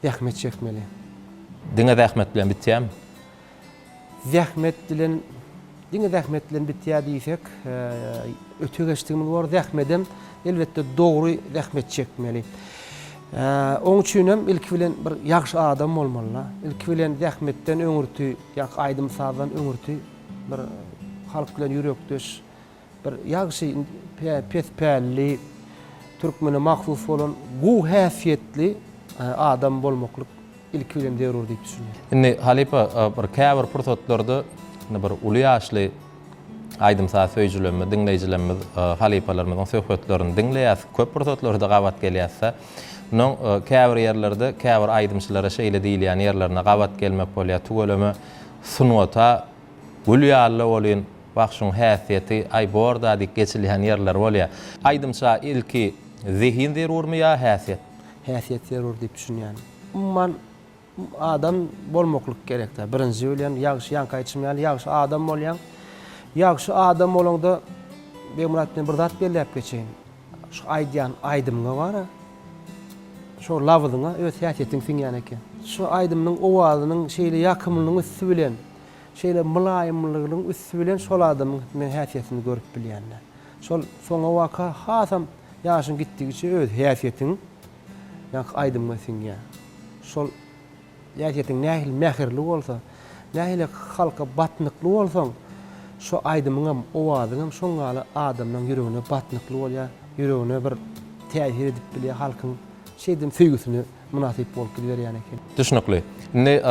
Zähmet çekmeli. Diňe zähmet bilen bitýärmi? Zähmet bilen bitýär diýsek, öte geçdigimiz bar. Zähmedem elbetde dogry zähmet çekmeli. Oň üçin hem ilki bilen bir ýagşy adam bolmaly. İlki bilen zähmetden öňürtü, ýa aýdym sazdan öňürtü bir halk bilen ýürekdeş, bir ýagşy pespäli, türkmene mahsus bolan gu häsiýetli adam bolmaklyk ilki bilen derur diýip düşünýär. Indi halipa bir käbir pursatlarda bir uly ýaşly aýdym saz söýjülerimiz, dinleýijilerimiz, halipalarymyzyň söhbetlerini dinleýär, köp pursatlarda gawat gelýärse, onun käbir ýerlerde käbir aýdymçylara şeýle diýilýän ýerlerine gawat gelmek bolýar, tügeleme sunwata gulýarly bolýan, wagşyň häsiýeti aý borda dik geçilýän ýerler bolýar. Aýdymça ilki zihin derurmy ýa häsiýet? Häsiýet derur diýip düşünýär. Man adam bolmaklyk gerekdir. Birinji bilen ýagşy ýanka içmeli, ýagşy adam bolýan. Ýagşy adam bolanda Begmurat bilen bir zat belläp geçeýin. Şu aýdýan aýdymga bara. Şu lawydyňa öz häsiýetiň fiňýän eken. Şu aýdymyň owazynyň şeýle ýakymlygynyň üstü bilen, şeýle mulaýymlygynyň üstü bilen şol adamyň men häsiýetini görüp bilýänler. Şol soňa waka hasam ýaşyň gitdigiçe öz häsiýetiň ýa aýdymga fiňýän. Şol häsiýetiň nähil mähirli bolsa, nähil halka batnykly bolsaň, şu aýdymyň owazynyň şoňaly adamyň ýüregine batnykly bolýar, ýüregine bir täsir edip bilýär halkyň şeydim söýgüsini münasip bolup berýän eken. Düşnükli. Indi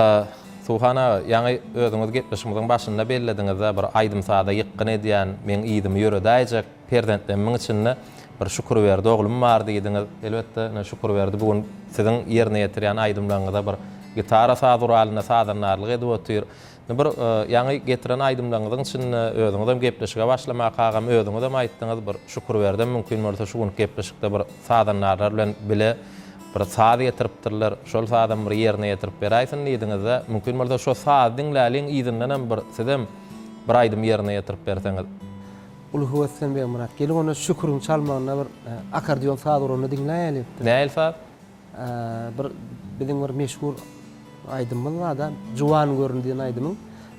Suhana ýaňy özüňiz gepleşimiziň başynda bellediňiz bir aýdym sada ýykyn edýän, men iýdim ýöredäjek, perdentlemiň içinde bir şükür berdi, oglum bar diýdiňiz. Elbetde şükür berdi. Bugun siziň ýerine ýetirýän aýdymlaryňyzda bir gitara saduryna sadanarlyk edip otyr. Bir ýaňy getiren aýdymlaryňyzyň içinde özüňizem gepleşige başlamak agam özüňizem aýtdyňyz bir şükür berdim. Mümkin bolsa şu gün gepleşikde bir sadanarlar bilen bile bir saat ýetiripdirler. Şol saatdan bir ýerine ýetirip beräýsin diýdiňizde, mümkin bolsa şo saat dinläliň izinden bir sizem bir aýdym ýerine ýetirip berseňiz. Ulhu etsen Begmurat, gelip ona şükürüň çalmagyna bir akordeon saduryny dinläýäli. Näil saat? Bir biziň bir meşhur aýdymyz var da, Juwan göründiýen aýdymyň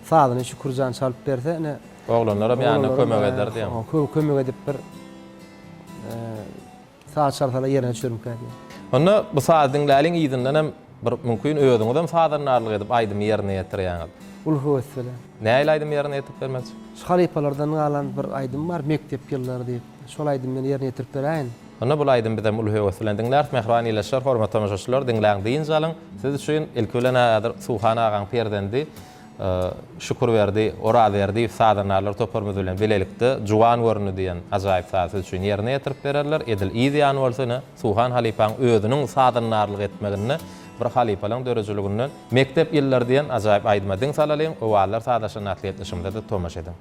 sadyny şükürjan çalyp berse, Oglanlara ýa-ni kömek eder diýen. Kömek edip bir saat çalsalar ýerine çürümkä diýen. Onda bu saat dinläliň izinden hem bir mümkin özüňizem sadanarlyk edip aýdym ýerine ýetirýäňiz. Ulhu etse. Näil aýdym ýerine ýetip bermez? Halipalardan alan bir aýdym var, mektep ýyllary diýip. Şol aýdym meni ýerine ýetirip beräýin. Onda bu aýdym bizem ulhy weslen dinler, mehriban ileşler, hormatly müşahiçler, dinläň diýin jalyň. Siz üçin ilki bilen Suhana agaň perdendi. Şükür berdi, orada berdi, sadanarlar toparmaz bilen bilelikde Juwan görünü diýen ajaýyp saat üçin ýerine ýetirip bererler. Edil ýan bolsa Suhan halipaň özüniň sadanarlyk etmegini bir halipalaň dörejiligininden mektep ýyllary diýen ajaýyp aýdyma diň salalyň, owalar sadaşan atletleşimde de tomaş edin.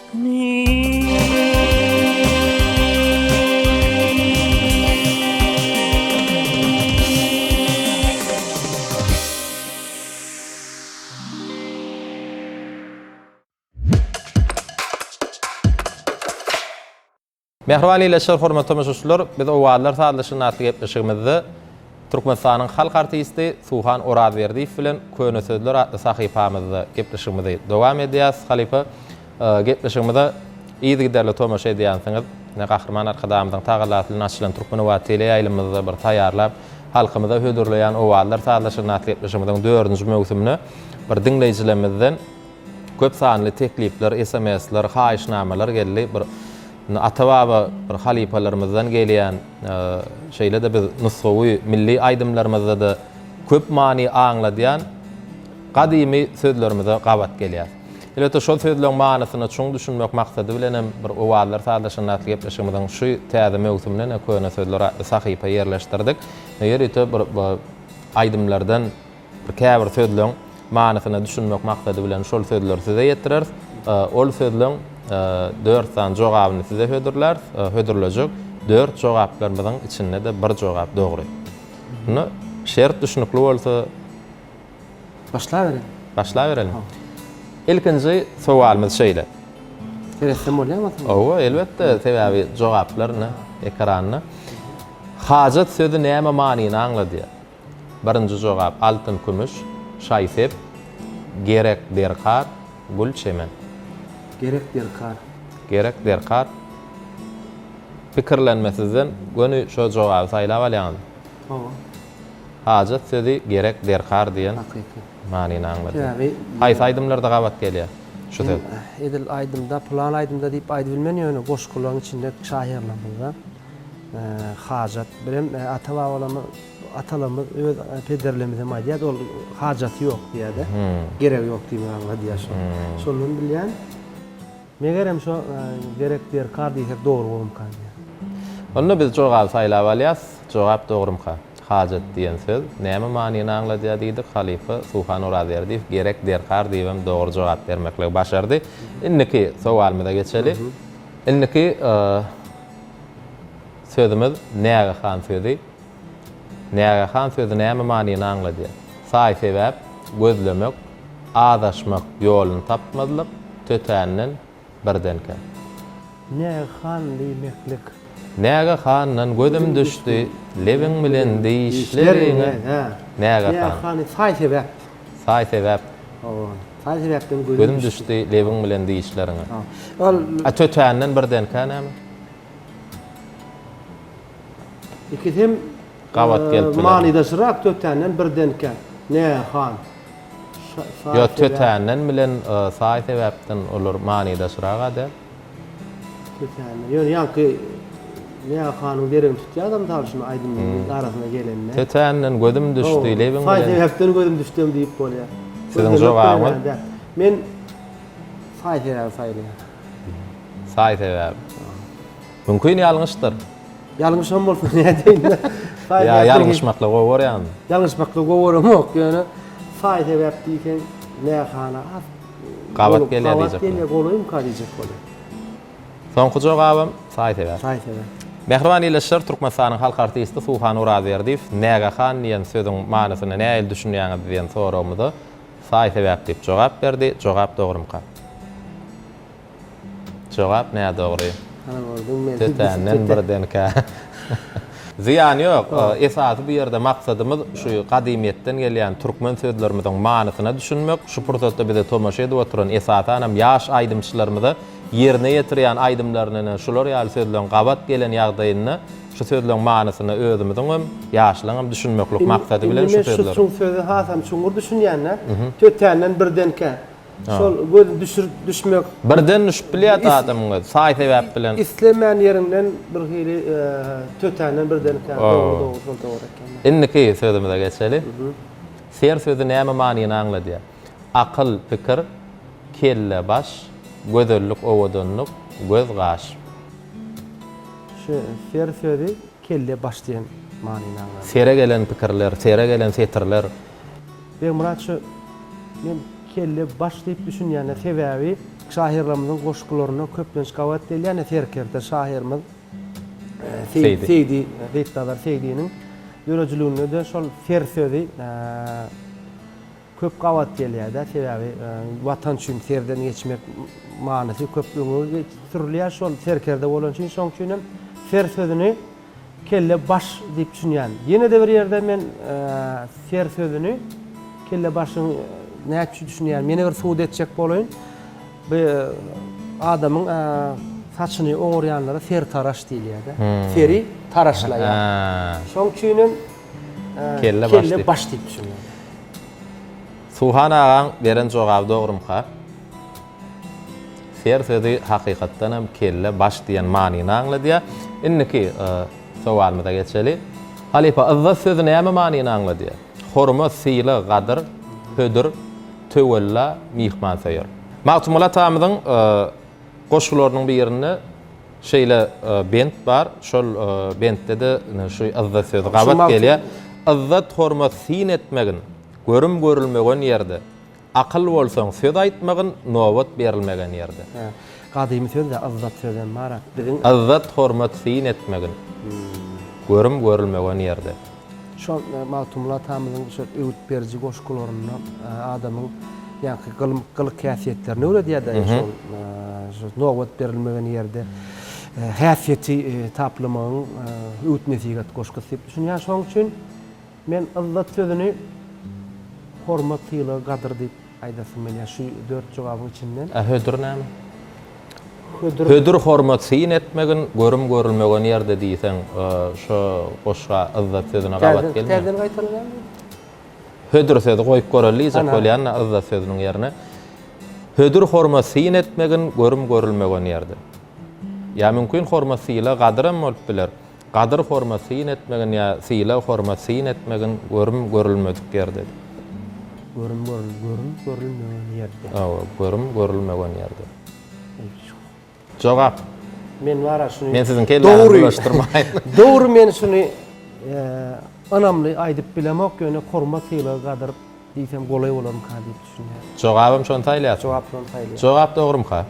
Mehriban ýylyşlar, hormatly tamaşaçylar, biz owadlar saatlaşyny atly gepleşigimizde Türkmenistanyň halk artisti Suhan Oraziýerdiýew bilen köne sözler atly sahypamyzda gepleşigimizi dowam edýäs. Halipa gepleşigimizde iýdi giderli tomaşa edýänsiňiz. Ne gahrman arkadamyzyň tagallatyny açylan Türkmen owad tele ýaýlymyzda bir taýýarlap halkymyza hödürleýän owadlar saatlaşyny atly gepleşigimiziň 4-nji mewsümini bir dinleýijilerimizden köp sanly teklipler, SMS-ler, haýyşnamalar geldi. Bir Atawaba bir halipalarymyzdan gelýän şeýle de biz nusgawy milli aýdymlarymyzda da köp many aňladýan gadymy sözlerimize gabat gelýär. Elbetde şol sözleriň manysyny çoň düşünmek maksady bilen hem bir owadlar saatlaşyny atly gepleşigimiziň şu täze mewsümine köne sözler sahypa ýerleşdirdik. Ýerite bir aýdymlardan bir käbir sözleriň manysyny düşünmek maksady bilen şol sözleri size ýetirer. Ol sözleriň 4 tane jogabyny size hödürlejek. 4 jogaplarymyzyň içinde de bir jogap dogry. Bunu şert düşünükli bolsa başlaýaberelim. Ilkinji sowalymyz şeýle. Teressem bolýarmy? Owa, elbetde sebäbi jogaplaryny ekranyny. Hajat sözü näme manyny aňladýar? Birinji jogap altyn kümüş, şaýsep, gerek derkar, gul çemen. Gerek derkar. Pikirlenmesizden göni şo jogaby saýlap alýan. Hajat sözü gerek derkar diýen manyny aňladýar. Haýsy aýdymlarda gabat gelýär? Şu söz. Edil aýdymda, plan aýdymda diýip aýdyp bilmän ýöne goşgularyň içinde şaýyrlanmyzda. Hajat bilen atalarymyz öz pederlerimize maýdýar, ol hajat ýok diýýärdi. Gerek ýok diýip aňladýar. Şondan bilýän megerem şo gerek derkar diýip dogry bolmkan. Onu biz jogap saýlap alýas, jogap dogrumka. Hajat diýen söz näme manyny aňladýar diýdik. Halifa Suhan Oraziýerdiýew gerek derkar diýip hem dogry jogap bermekle başardy. Inniki sowalymyza geçeli. Inniki sözümüz näge han sözi. Näge han sözi näme manyny aňladýar? Saý sebäp gözlemek, adaşmak ýoluny tapmadylyk, tötänden birdenke. Näge han diýmeklik. Näge handan gözüm düşdi, lebiň bilen diýişleriňe. Näge han? Saý sebäp. Saý sebäp. Saý sebäpden Gözüm düşdi, lebiň bilen diýişleriňe. Ol tötänden birdenke näme? İkitem gabat gelip manydaşyrak tötänden birdenke. Näge han? Yo tötänden bilen saý sebäpden olar manydaşyrak adel. Tötänden. Ýöne ýanky näge hanyň derem tutýar adam taşyny aýdymyň arasyna gelenine. Tötänden gözüm düşdi, lebiň bilen. Saý sebäpden gözüm düşdüm diýip bolýar. Siziň jogabyňyz? Men saý sebäp saýlýar. Saý sebäp. Mümkin ýalňyşdyr. Ýalňyşam bolsa näme diýin? Ya ýalňyşmakla gower ýa. Ýalňyşmakla gowermok ýöne saý sebäp diýken näme hana gabat gelýär diýjek. Gabat gelýär bolýum kadijek bolýar. Soňky jogabym saý sebäp. Saý sebäp. Mehriban ýylyşlar, Türkmenistanyň halk artisti Suhan Oraziýerdiýew näge han diýen sözüň manysyny näme düşünýäňiz diýen sorawmyda saý sebäp diýip jogap berdi. Jogap dogrumka. Jogap näme dogry? Tötänden birdenke. Ziyan ýok. Esasy bu ýerde maksadymyz şu gadymyetden gelýän türkmen sözlerimiziň manysyna düşünmek. Şu pursatda bize tomaşa edip oturan esasana ýaş aýdymçylarymyza ýerine ýetirýän aýdymlaryny şular ýaly sözleriň gabat gelen ýagdaýyny şu sözleriň manysyny özümiziň hem ýaşlaryň düşünmeklik maksady bilen şu sözler. Şu sözü hasam çuňur düşünýänler tötänden birdenke. Şol göz düşmek. Birden düşüp bilýär adamyň saý sebäp bilen. İslemän ýerinden bir hili tötänden birdenke dogry ekan. Inniki sözümize geçeli. Ser sözü näme manyny aňladýar? Akyl, pikir, kelle baş, gözellük, owadanlyk, göz gaş. Şu ser sözü kelle baş diýen manyny aňladýar. Sere gelen pikirler, sere gelen setirler. Ben Murat şu men kelle baş diýip düşünýän sebäbi şahirlerimizin goşgularyna köplenç gawat edilýän terkerde şahirimiz Seydi Beýtdadar Seydi'nin ýörejiliginde de şol fer sözi köp gawat edilýär-de sebäbi watan üçin serden geçmek manysy köplüğü türlüýär şol terkerde bolan üçin şoň üçin hem fer sözüni kelle baş diýip düşünýän. Ýene de bir ýerde men fer sözüni kelle başyň näçe düşünýär, meni bir suwd etjek bolaýyn. Bu adamyň saçyny oňurýanlara fer taraş diýilýär-de. Feri taraşlaýar. Şoň üçin Kelle baş diýip düşünýär. Suhan ağaň beren jogaby dogrumka. Fer sözi hakykatdan hem kelle baş diýen manyny aňladýar. Inniki sowalmyza geçeli. Halifa izzat sözü näme manyny aňladýar? Hormat, syly, gadyr, hödür, tövella, mihman saýar. Magtumulat tamyzyň goşgularynyň bir ýerinde şeýle bent bar. Şol bentde de şu izzat sözü gabat gelýär. Izzat hormat sin etmegin, görüm görülmegen ýerde. Akyl bolsaň söz aýtmagyn, nowat berilmegen ýerde. Gadymy söz de izzat sözden marak. Izzat hormat sin etmegin. Görüm görülmegen ýerde. Şol magtumlar tamyzyň şu öwüt berji goşgularyna adamyň ýa-ki gylyk häsiýetlerini öwredýär-de şol nowat berilmegen ýerde häsiýeti taplamagyň öwüt nesihat goşgusy diýip düşünýär. Şoň üçin men izzat sözüni hormat, syly, gadyr diýip aýdasym gelýär şu 4 jogabyň içinden. Hödür näme? Hödür hormat sin etmegin, görüm görülmegen ýerde diýsen, şo goşga izzat sözüne gabat gelýär. Täzeden gaýtarylýarmy? Hödür sözi goýup görelýär, bolýan izzat sözüniň ýerine. Hödür hormat sin etmegin, görüm görülmegen ýerde. Ya mümkin hormat syla gadyram bolup biler. Gadyr hormat sin etmegin ýa syla hormat sin etmegin, görüm görülmedik ýerde. Görüm görülmegen ýerde. Görüm görülmegen ýerde. Jogap. Men wara şunu. Men sizin kelläňizi bulaşdyrmaýyn. Dogry men şunu anamly aýdyp bilemok ýöne hormat, syly, gadyr diýsem golay bolarym ka diýip düşünýär. Jogabym şonta aýlýar. Jogap şonta aýlýar. Jogap dogrumka.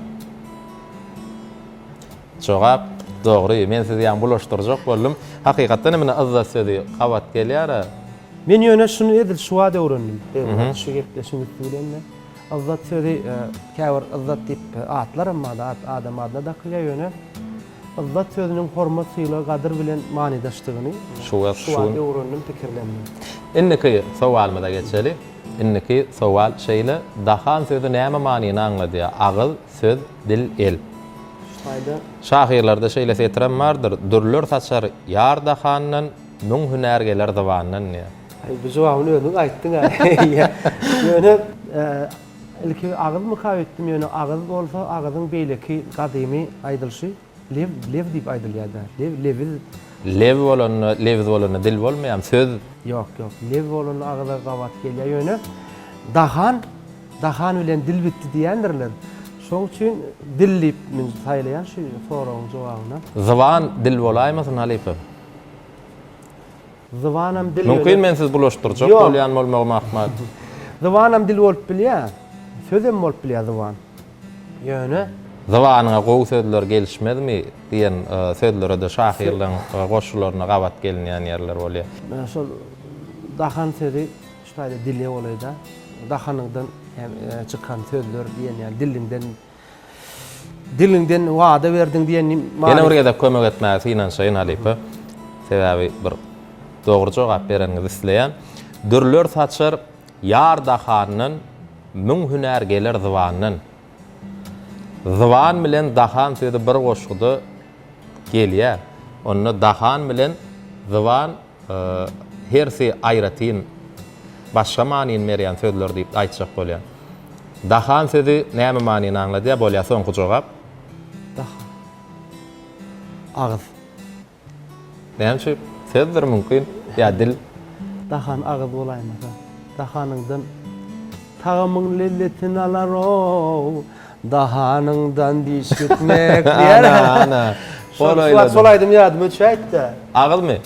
Jogap dogry. Men sizi ýa bulaşdyrjak boldum. Hakykatdan meni izzat sözi gawat gelýär. Men ýöne şunu edil şuwa öwrendim. Şu gepleşimi bilenler. Izzat sözi käwir izzat diýip atlar amma da adam adına da kılýar ýöne. Izzat sözüniň hormat, syly, gadyr bilen manydaşdygyny şuwa öwrendim, pikirlendim. Inniki sowalmyza geçeli. Inniki sowal şeýle dahan sözü näme manyny aňladýar? Agyl, söz, dil, el. Şahirlerde şeýle setren bardyr. Dürler saçar ýar dahandan, müň hünärgeler dywanynyň. Bu jogabyny özüň aýtdyň ha. Ýöne ilki agyl mı kaýetdim ýöne agyl bolsa agylyň beýleki gadymy aýdylşy lev diýip aýdylýar-da. Lev bolan dil bolmaýan söz. Ýok, lev bolan agyla gawat gelýär ýöne. Dahan bilen dil bitdi diýendirler. Şoň üçin dil diýip men saýlaýan şu soragyň jogabyna. Zıvan dil bolaýmasyn Halifa? Zıvanam dil. Mümkin men siz bulaşdyrjak bolýan bolmagy mahmat. Zıvanam dil bolup bilýär. Sözem bolup bilýär zıvan. Ýöne Zıvanyňa gowy sözler gelişmedimi diýen sözlere de şahirliň goşularyna gawat gelinýän ýerler bolýar. Şol dahan sözi şaýda dile bolýar-da. Dahanyňdan çykan sözler diýen ýa dilinden wada berdiň diýen many. Ýene birge de kömek etmäsi ýa-ni Halifa. Sebäbi bir dogry jogap bereňizi isleýän. Dürler saçar ýar dahanyň müň hünärgeler zywanynyň. Zıvan bilen dahan sözi bir goşguda gelýär. Onu dahan bilen zıvan hersi aýratyn başga manyny berýän sözler diýip aýtjak bolýar. Dahan sözi näme manyny aňladýar bolýar soňky jogap? Dahan. Agyz. Näme sözler mümkin? Ya dil. Dahan agyz bolaýmasa. Dahanyňdan tagamyň lezzetini alar o. Dahanыңdan diş gitmek diýär. Ana. Solaydym ýadyma düşäýdi. Agyl mı?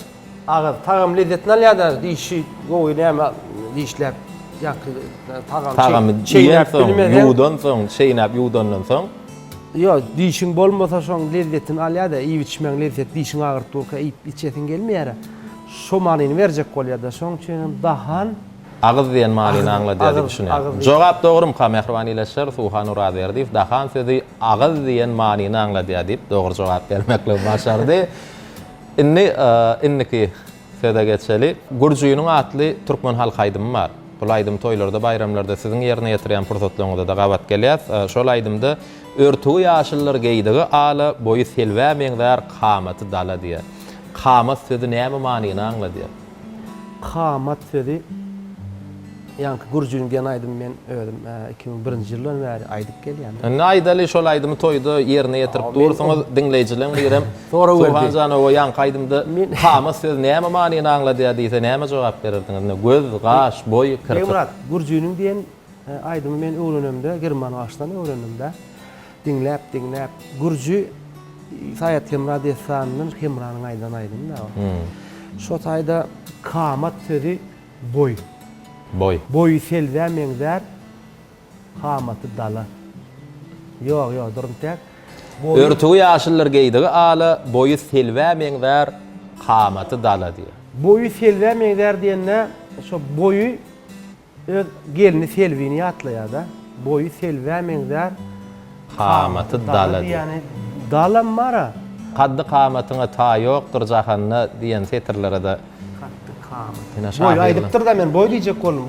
Agyl tagam lezzetini alýar-da dişi gowy näme dişläp Tagamy diýen soň, ýuwdan soň, şeýnäp ýuwdandan soň. Yo, dişin bolmasa şoň lezzetini alýa-da, iýip içmeň lezzet dişin agyrtdyka iýip içesin gelmeýär. Şo manyny berjek bolýar-da, şoň üçin dahan Agyz diýen manyny anladýar diýip düşünýär. Jogap dogry ka Mehriban Ileşer Suhan Urad berdi. Dahan sözi agyz diýen manyny anladýar diýip dogry jogap bermekle başardy. Inniki söze geçeli. Gurjuynyň atly türkmen halk aýdymy bar. Bu aýdym toýlarda, bayramlarda siziň ýerine ýetirýän pursatlaryňyzda da gabat gelýär. Şol aýdymda örtügi ýaşylylar geýdigi ala boýy selwä meňdär kamaty dala diýär. Kamat sözi näme manyny anladýar? Kamat sözi Yankı Gurjuyň diýen aýdym men öldüm 2001-nji ýyldan bäri aýdyp gelýän. Naýdaly şol aýdymy toýda ýerine ýetirip dursaňyz diňleýijileň birem Sonra Suhan Janow ýanky aýdymda kamat sözi näme manyny anladýar diýse näme jogap bererdiňiz? Göz, gaş, boý, kyrpyk. Murat, Gurjuynyň diýen aýdymy men öwrenemde, German başdan öwrenemde. Dinläp Gurjuy Saýat Hemra desanyň Hemranyň aýdan aýdym da. Şo taýda kamat sözi boy. Boyu selwä meňdär kamaty dala. Ýok, durun tek. Örtügi ýaşylylar geýdigi ala boyu selwä meňdär kamaty dala diýär. Boyu selwä meňdär diýende şo boyu gelini selwini ýatlaýar da. Boyu selwä meňdär kamaty dala diýär. Yani dala mara. Kaddy kamatyna ta ýokdur jahanna diýen setirlere de Boy aýdypdyr da men boy diýjek boldum.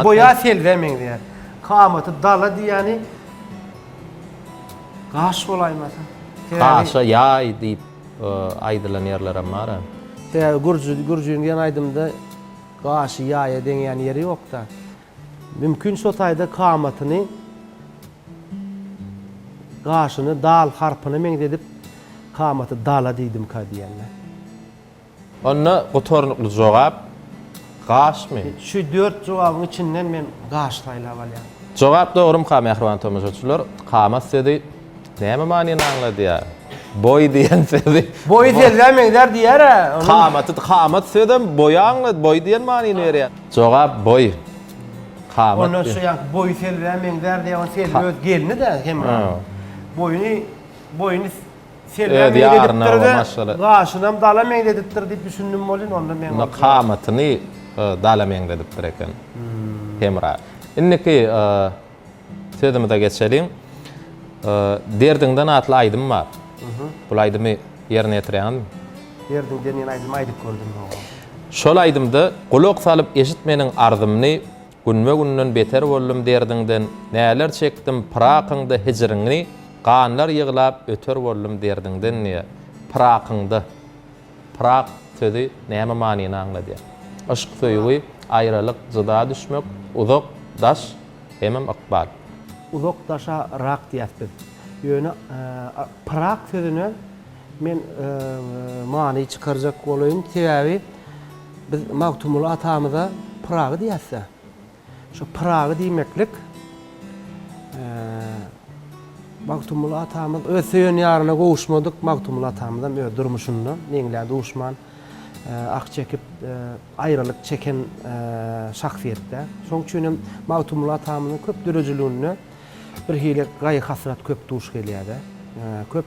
Boya selwä meňdär. Kamaty dala diýeni gaş bolaýmasa. Gaşa ýaý diýip aýdylan ýerler bar. Gurjuyň diýen aýdymda gaşy ýaýa deňýän ýeri ýok da. Mümkin şo taýda kamatyny gaşyny dal harpyny meňdedip kamaty dala diýdim ka diýenler. Onna gotornukly jogap gaşmy? Şu 4 jogabyň içinden men gaş taýlap alýan. Jogap dogry ka Mehriban tomaşaçylar? Kamat sözi näme manyny anladýar? Boy diýen sözi. Boy selwä meňdär diýär. Kamat sözi boy anlad, boy diýen manyny berýär. Jogap boy. Kamat. Onu şu ýa boy selwä meňdär diýen selwä gelni de hem. Boyuny selwä meňdär. Gaşynam dala meňdedipdir diýip düşündüm bolyn onda men. Kamatyny dala meňdedipdir eken. Hemra. Inniki sözüme geçelim. Derdiňden atly aýdym bar. Bu aýdymy ýerine ýetirýän. Derdiňden aýdym aýdyp gördüm. Şol aýdymda gulak salyp eşitmeniň arzymny günme-günden beter boldum derdiňden näler çekdim pirakyňda hijriňni ganlar ýyglap öter boldum derdiňden niýe pirakyňda pirak sözi näme manyny anladýar? Aşk söýügi aýralyk, jyda düşmek, uzak daş hemem akbal. Uzak daşa rak diýäpdir. Ýöne pirak sözüne men many çykarjak bolayım. Sebäbi biz Magtumul atamyza Pragy diýäse. Şu Pragy diýmeklik Magtumul atamyz öz söýen ýaryna gowuşmadyk. Magtumul atamyzdan öz durmuşyndan meňle duşman ak çekip aýralyk çeken şahsiýetde. Şoň üçin Magtumul atamyzyň köp dörejiliğini bir hile gaýy hasrat köp duş gelýär. Köp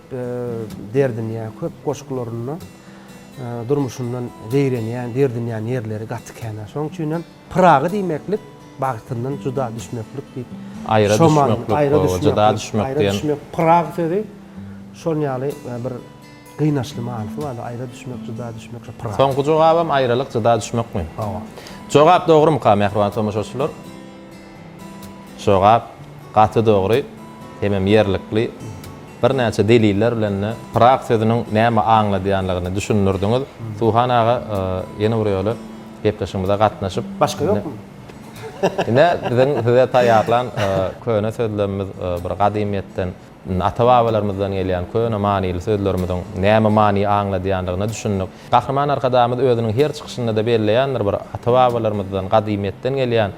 derdini, köp goşgularyny durmuşyndan zeýrenýän, derdinýän ýerleri gatykana. Şoň üçin Pragy diýmeklik bagtyndan juda düşmeklik diýip Aýra düşmeklik, juda düşmek diýen. Prag sözi şol ýaly bir gynançly manysy bar. Aýra düşmek, juda düşmek şo Prag. Soňky jogabym aýralyk, juda düşmekmi? Hawa. Jogap dogrymy ka Mehriban tomaşaçylar? Jogap gaty dogry, hemem ýerlikli bir näçe deliller bilen Prag sözüniň näme anladýanlygyny düşünürdiňiz. Suhan aga ýene bir ýoly gepleşigimizde gatnaşyp başga ýokmy? Ine biziň size taýýarlan köne sözlerimiz bir gadymyetden ata-babalarymyzdan gelýän köne manyly sözlerimizden näme many anladýanlygyny düşündik. Gahrman arkadamyz özüniň her çykyşynda da belleýändir bir ata-babalarymyzdan gadymyetden gelýän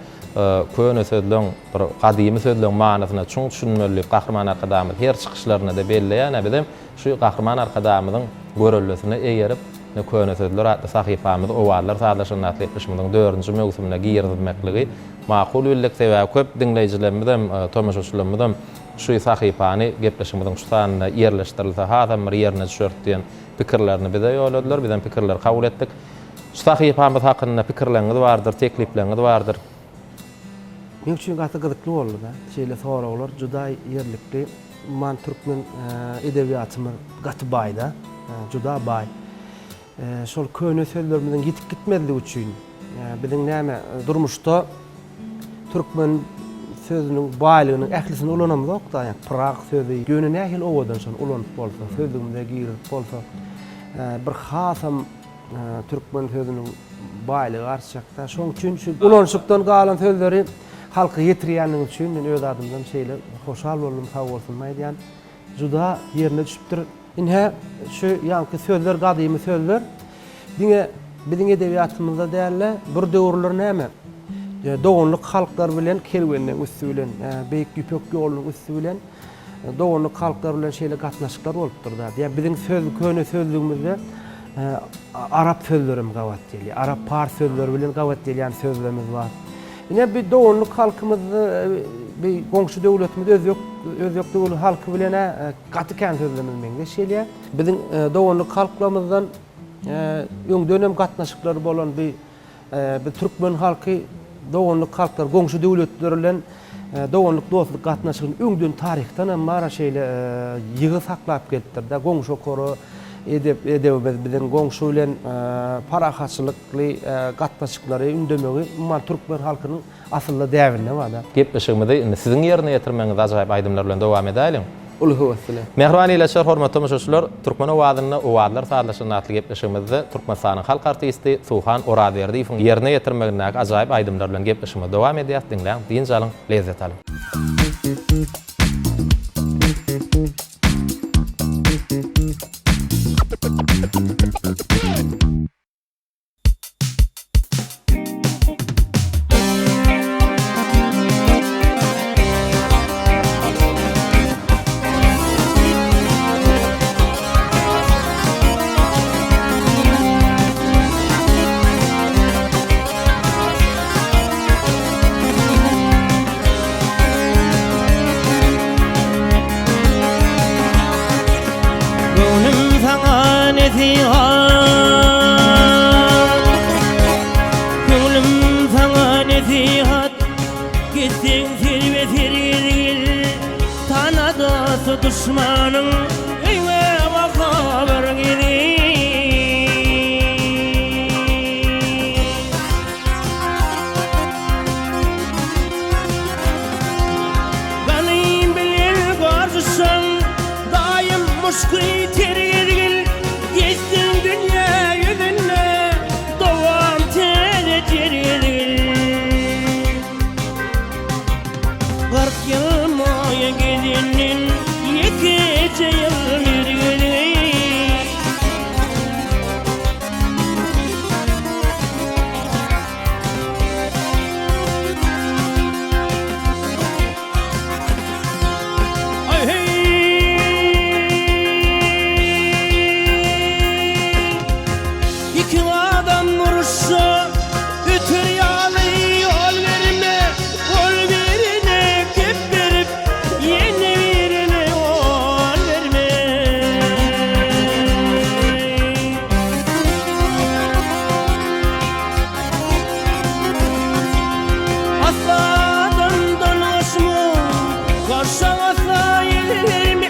köne sözleň bir gadymy sözleň manysyna çuň düşünmelik gahrman arkadamyz her çykyşlaryna da belleýän bizim şu gahrman arkadamyzyň görellesine eýerip ne köne sözler atlı sahypamyz owalar salaşan atly etmişimiň 4-nji mewsumyna giýirdikmeklige makul ýyllyk sebäp köp dinleýijilerimizem tomaşaçylarymyzam şu sahypany gepleşimiň şu sanyna ýerleşdirilse hasam bir ýerine düşert diýen pikirlerini bize ýoladylar, bizden pikirler kabul etdik. Şu sahypamyz hakynda pikirleriniz bardyr, teklipleriniz bardyr. Men üçin gaty gyzykly boldy da. Şeýle soralar juda ýerlikli. Man türkmen edebiýatymy gaty baýda, juda baý. Şol köne sözlerimizden gitip gitmezligi üçin biziň näme durmuşda türkmen sözüniň baýlygyny ählisini ulanamyk da, ýani Prag sözü göne nähil owadan şol ulanyp bolsa, sözüňde giýip bolsa, bir hasam türkmen sözüniň baýlygy artjakda. Şoň üçin şu ulanşykdan galan sözleri halka ýetirýänligiň üçin men öz adymdan şeýle hoşal boldum, sag bolsun diýen. Juda ýerine düşüpdir. Inhe şu ýanky sözler gadymy sözler. Diňe biziň edebiýatymyzda dälle bir döwürler näme? Doganlyk halklar bilen kelgenden üstü bilen, beýik ýüpek ýolunyň üstü bilen doganlyk halklar bilen şeýle gatnaşyklar bolupdyr da. Ýa biziň söz köne sözlüğümizde Arap sözlerim gawat diýilýär. Arap pars sözleri bilen gawat diýilýän sözlerimiz bar. Ine bir doganlyk halkymyzy bir goňşy döwletimiz özýök döwlet halky bilen gaty kän sözlerimiz meňde şeýle. Biziň doganlyk halklarymyzdan öň dönem gatnaşyklary bolan bir türkmen halky doganlyk halklar goňşy döwletler bilen doganlyk dostluk gatnaşygyny öňden tarihten mara şeýle ýygy saklap gelipdir da goňşy okary edebimiz bilen goňşy bilen parahatçylykly gatnaşyklary ündemegi umman türkmen halkynyň asylly däwrine bar da. Gepleşigimizi siziň ýerine ýetirmeňiz ajaýyp aýdymlar bilen dowam edelim. Ulhuwassyla. Mehriban ýeler hormatly tomuşaçylar, türkmen owazyny owadlar saýlaşan atly gepleşigimizde Türkmenistanyň halk artisti Suhan Oraberdiýewiň ýerine ýetirmegine ajaýyp aýdymlar bilen gepleşigimiz dowam edýär. Dinleň, diýin jalyň, lezzet alyň. Gönlüm sana nesihat gitsin zirve zirgil tanadası düşmanın eve bakaber gidi Galim bilir karşışan daim muşkı tergirgil Geçtin dünya yüzüne doğan teretirgil 40 yıl moya gelinin yekece yıl mirgili Ay hey İki adam vuruşsa ötür yağlı yol verme Ol birine kep verip yeni birine ol verme Aslan dolaşma Koşan asla yedirme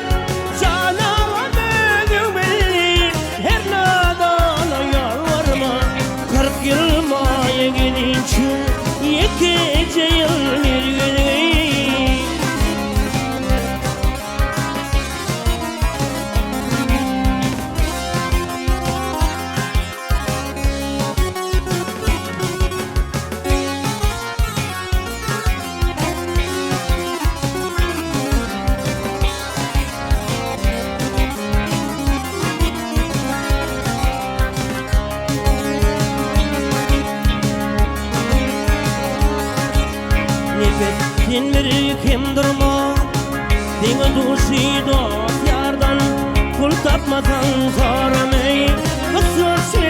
Canama bögün belli Her nadana yalvarma 40 yıl maya gelince Yekece yıl mirgili Nefesin bir kim durma Dine duşi dost yardan Kul tapmasan soramay Kısır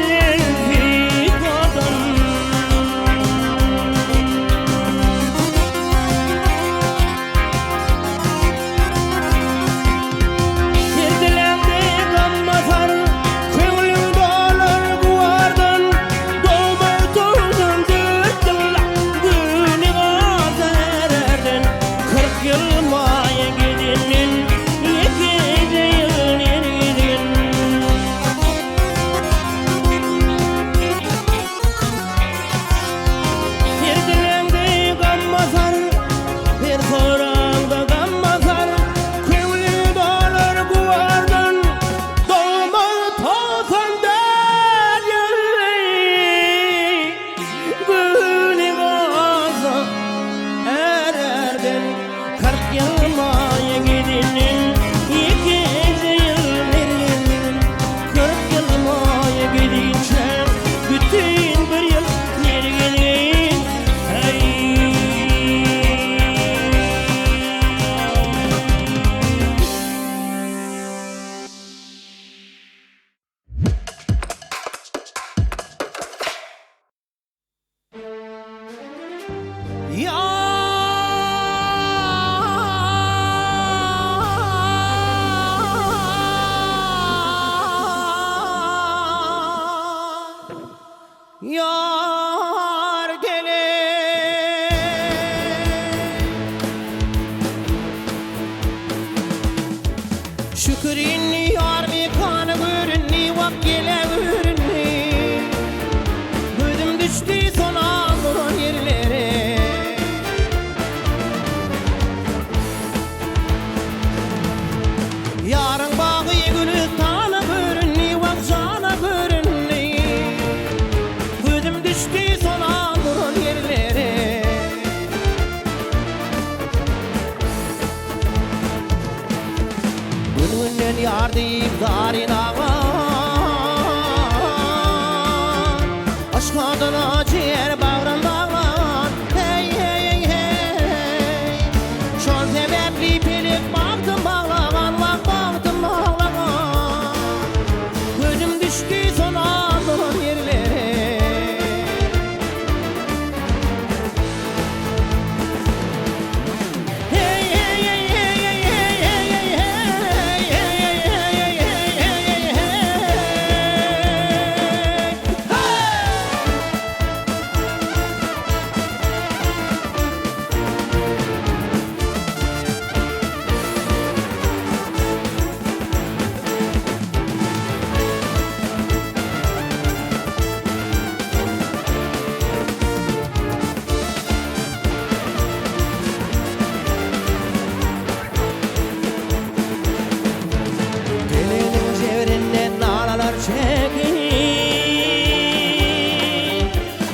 Şükrini yar mekanı görünni vak gele görünni Gözüm düştü son ağzının yerlere Yarın bağı gülistanı görünni vak cana görünni Gözüm düştü son ağzının yerlere Gönlünden yar deyip darin ağlar Aşk adına ciğer bağrım bağlan Hey hey hey hey Şol sebepli pelik baktım bağlagan Vak baktım bağlagan Gözüm düştü son ağzının yerlere Hey hey hey hey hey hey hey Delinin çevrinden naralar çekip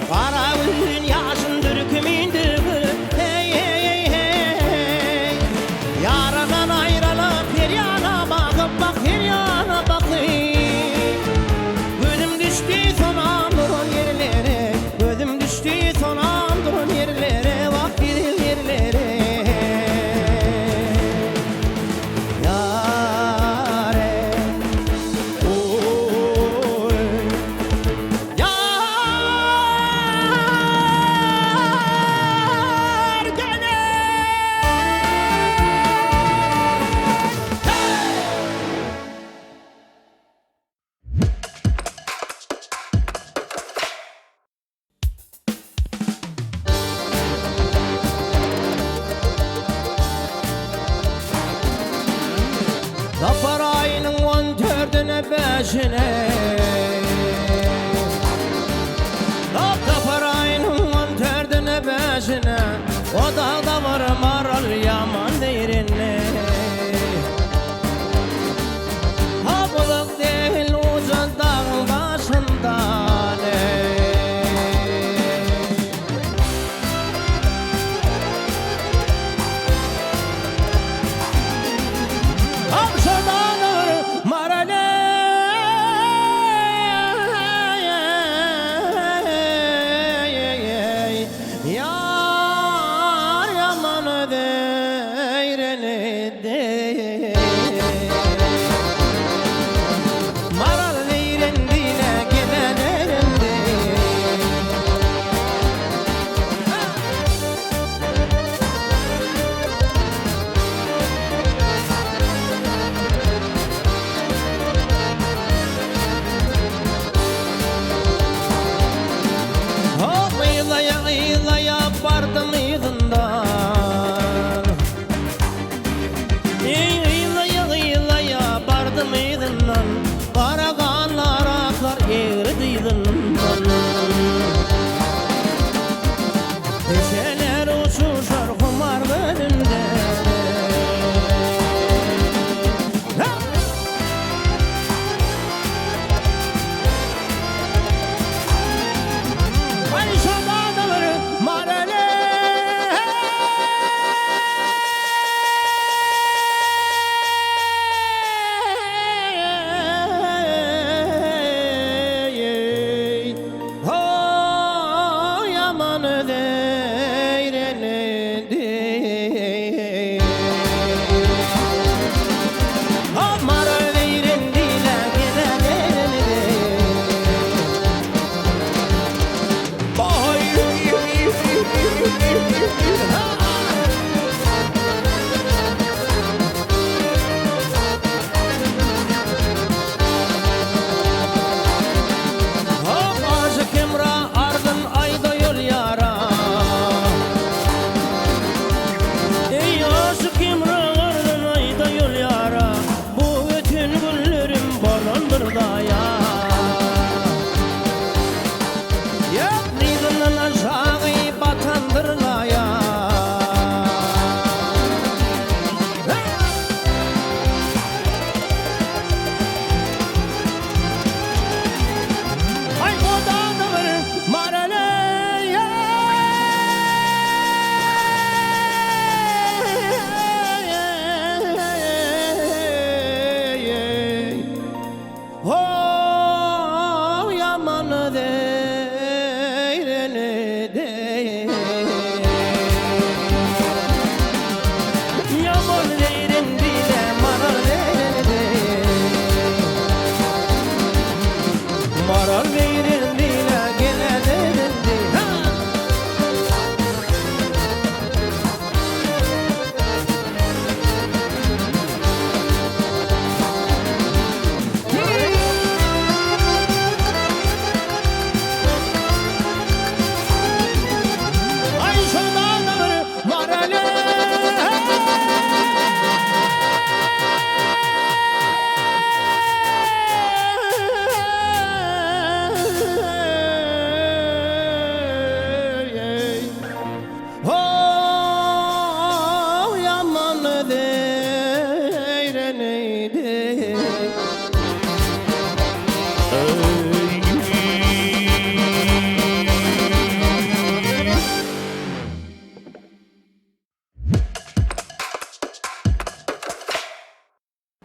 Kara gülün yaşın dürkümündür Hey hey hey hey Yaradan ayrılıp her yana bakıp bak her yana bakayım Gözüm düştü son andırın yerlere Gözüm düştü son andırın yerlere Bak bir yerlere Yare oy Yar gene Zafar ayının 14'üne 5'ine Zafar ayının 14'üne 5'ine O dağda var maral yaman değerine Habılık değil uzun dağın başında Amşadanır marale Yar yaman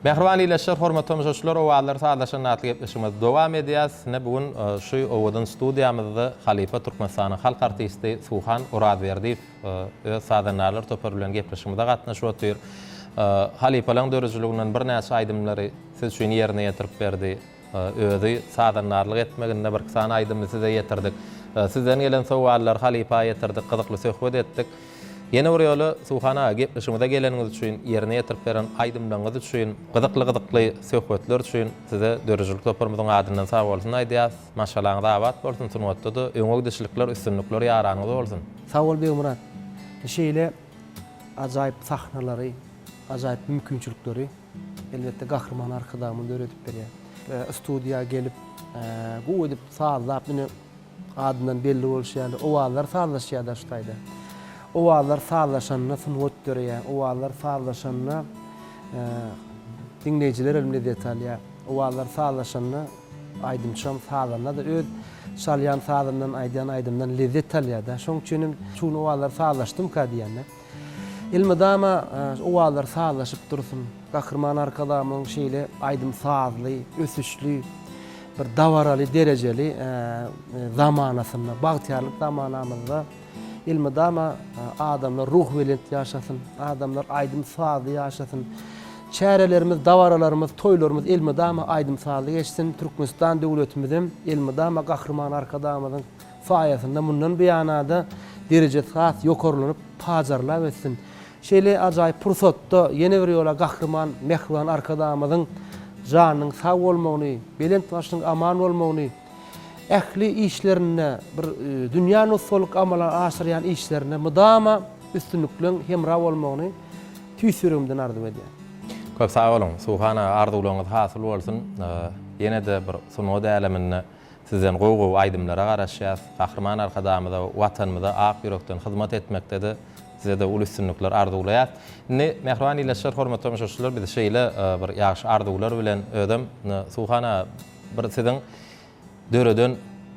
Mehriban ileşer, hormatly müşahiçler, owalar sağlaşan natly gepleşimiz dowam edýäs. Bugün şu owudun studiýamyzda Halipa Türkmenistanyň halk artisti Suhan Uradberdiýew öz sadanarlar topar bilen gepleşimizde gatnaşyp otyr. Halipalaň dörüjlüginden bir näçe aýdymlary siz üçin ýerine ýetirip berdi. Özi sadanarlyk etmeginde bir kısa aýdymly size ýetirdik. Sizden gelen sowallar Halipa ýetirdik, gyzykly söhbet etdik. Yeni bir ýoly Suhana gepleşimide geleniňiz üçin, ýerine ýetirip beren aýdymlaryňyz üçin, gyzykly söhbetler üçin size dörüjlük toparmyzyň adyndan sag bolsun aýdýas. Maşalaňyz abat bolsun, sunwatda da öňe gidişlikler, üstünlikler ýaranyňyz bolsun. Sag bol Beýmurat. Şeýle ajaýyp sahnalary, ajaýyp mümkinçilikleri elbetde gahrman arkadamyň öğretip berýär. Studiýa gelip bu edip sağlap meni adından belli bolşýar. Owalar sağlaşýar şu taýda. Owalar sağlaşanna sunwat görýär. Owalar sağlaşanna dinleýijiler elmde detalýa. Owalar sağlaşanna aýdymçam sağlanna da öz şalyan sağlandan aýdymdan lezzet alýar da. Şoň üçin şunu owalar sağlaşdym ka diýenler. Ilmidama owalar sağlaşyp dursun. Gahrman arkadamyň şeýle aýdym sağly, ösüşli, bir dawaraly, derejeli zamanasyna, bagtýarlyk zamanamyzda ilmidama adamlar ruh welent ýaşasyn, adamlar aýdym sağly ýaşasyn. Çärelerimiz, dawaralarymyz, toýlarymyz ilmidama aýdym sağly geçsin. Türkmenistan döwletimizin ilmidama gahrman arkadamyň saýasynda mundan beýanada dereje saat ýokarlanyp pazarlap etsin. Şeýle ajaýyp pursatda ýene bir ýola gahrman, mehriban arkadamyň janyň sag bolmagyny, belent başynyň aman bolmagyny, ähli işlerine bir dünýä nussuluk amala aşyrýan işlerine mydama üstünliklen hemra bolmagyny tüýsürümden arzuw edýär. Köp sag bolun. Suhana arzuwlaryňyz hasyl bolsun. Ýene de bir sunuw däleminde sizden gowy aýdymlara garaşýas. Gahrman arkadamyza, watanymyza ak ýürekden hyzmat etmekde size de ul üstünlikler arzuwlaýar. Mehriban ileşer, hormatly müşahiçler, biz şeýle bir ýaşy arzuwlar bilen ödüm. Suhana bir sizin döreden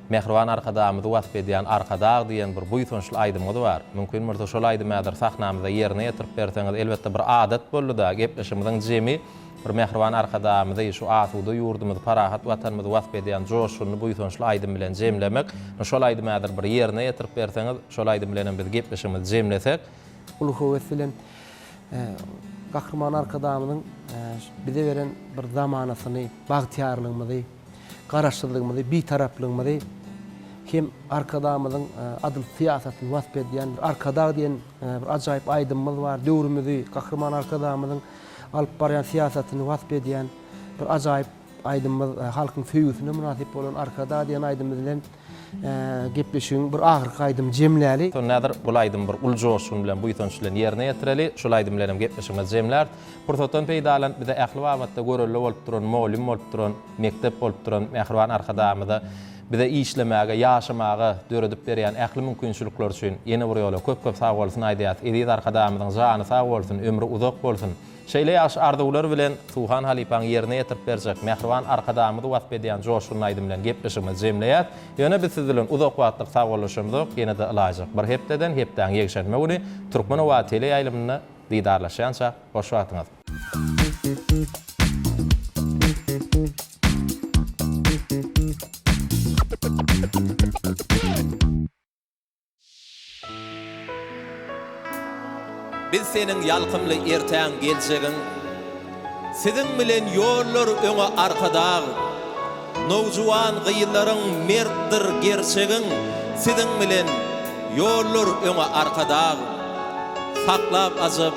mehriban arkadamyzy wasp edýän arkadag diýen bir buýsunçly aýdymyz bar. Mümkin bir şol aýdymyňyzy sahnamyzda ýerine ýetirip berseňiz elbetde bir adat boldy da gepleşimiziň jemi bir mehriban arkadamyzy şu asuda ýurdumyzy parahat watanymyzy wasp edýän joşuny buýsunçly aýdym bilen jemlemek. Şol aýdymyňyzy bir ýerine ýetirip berseňiz, şol aýdym bilen biz gepleşimizi jemlesek, Uluhowet bilen gahrman arkadamyň bize beren bir zamanasyny, bagtýarlygymyzy, garaşdyrlygymyzy, bitaraplygymy hem arkadamyň adyl siýasatyny wasp edýän arkadag diýen bir ajaýyp aýdymymyz bar. Döwrümüzi gahrman arkadamyň alyp barýan siýasatyny wasp edýän bir ajaýyp aýdymymyz halkyň söýgüsine münasip bolan arkadag diýen aýdymymyz bilen gepleşiň bir ahyrky aýdym jemläli. Näder bul aýdym bir uljoşun bilen buýsunçly ýerine ýetireli, şol aýdym bilen gepleşimiz jemlär. Pursatdan peýdalan bir de ähli wagtda görelli bolup duran, molim bolup duran, mektep bolup duran mehriban arkadamyda bir de işlemäge, ýaşamaga döredip berýän ähli mümkinçilikler üçin ýene bir ýola köp sag bolsun aýdýas. Edýär arkadamyň jany sag bolsun, ömrü uzak bolsun. Şeýle ýaş arzuwlar bilen Suhan Halipaň ýerine ýetirip berjek mehriban arkadamyzy wasp edýän joşuny aýdym bilen gepleşimiz jemleýär. Ýöne biz siz bilen uzak wagtlyk sag boluşymyz ýene de ilajak. Bir hepden ýegşenme güni Türkmen we tele ýaýlymyny diýdarlaşýança hoş wagtyňyz. Biz senin yalkımly ertäň geljegin, sizin bilen ýollar öňe arkadag, nowjuwan gyýyllaryň mertdir gerçegin, sizin bilen ýollar öňe arkadag, saklap azyp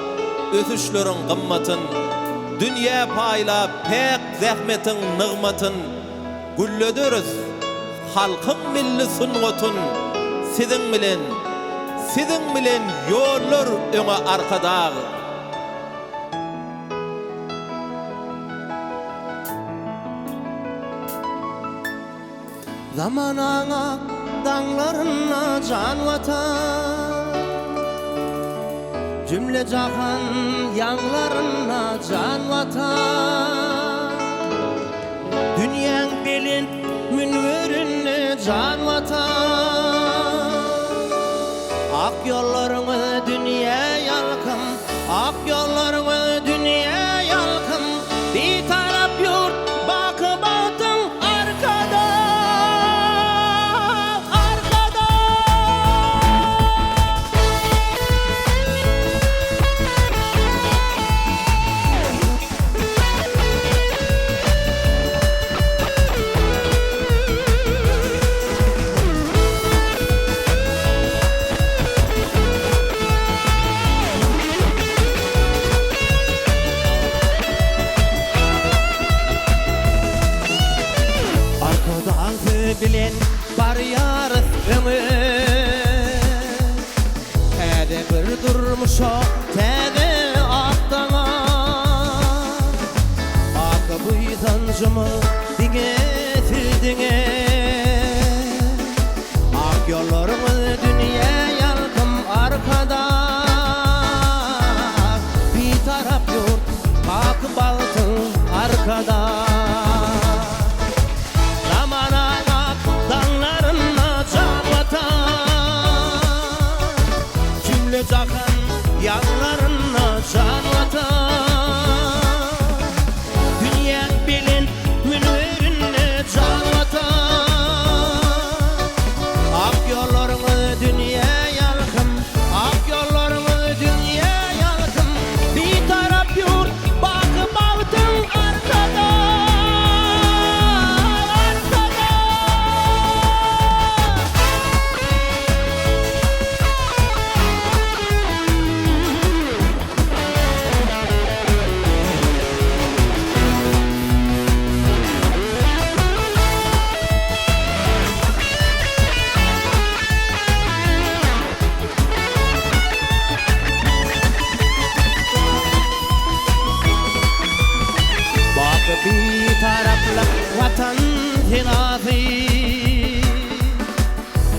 ösüşleriň gymmatyn, dünýä paýlap pek zähmetiň nygmatyn, güllederis halkyň milli sunwatyn, sizin bilen ýollar öňe arkadag. Zamanaňa daňlaryna jan watan, cümle jahan ýanglaryna jan watan, dünýäň belin münwerine jan watan. Ak yollarına dünya yalkın, ak yollarına dünya yalkın, bilen barýar öňe täze bir durmuşa täze atdaňa ak buýsancymı diňe sildiňe ak ýollaryňy dünýä ýalkym arkada bir tarap ýurt ak baltyň arkada zamana ak daňlaryna çağlatan cümle jahan ýanlaryna çağlatan dünýä bilen günlerini çağlatan ak ýollaryňy dünýä ýalkym ak ýollaryňy dünýä ýalkym bir tarap ýurt baky baltyň arkada bir taraplı vatan hinazi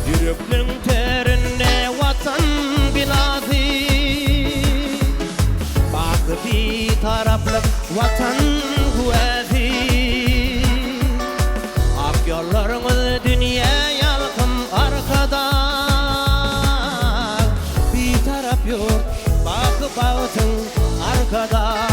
yürekliň terinde vatan binazi bak bir taraplı vatan güwäzi ak ýollaryňy dünýä ýalkym arkada bir tarap ýurt bak baltyň arkada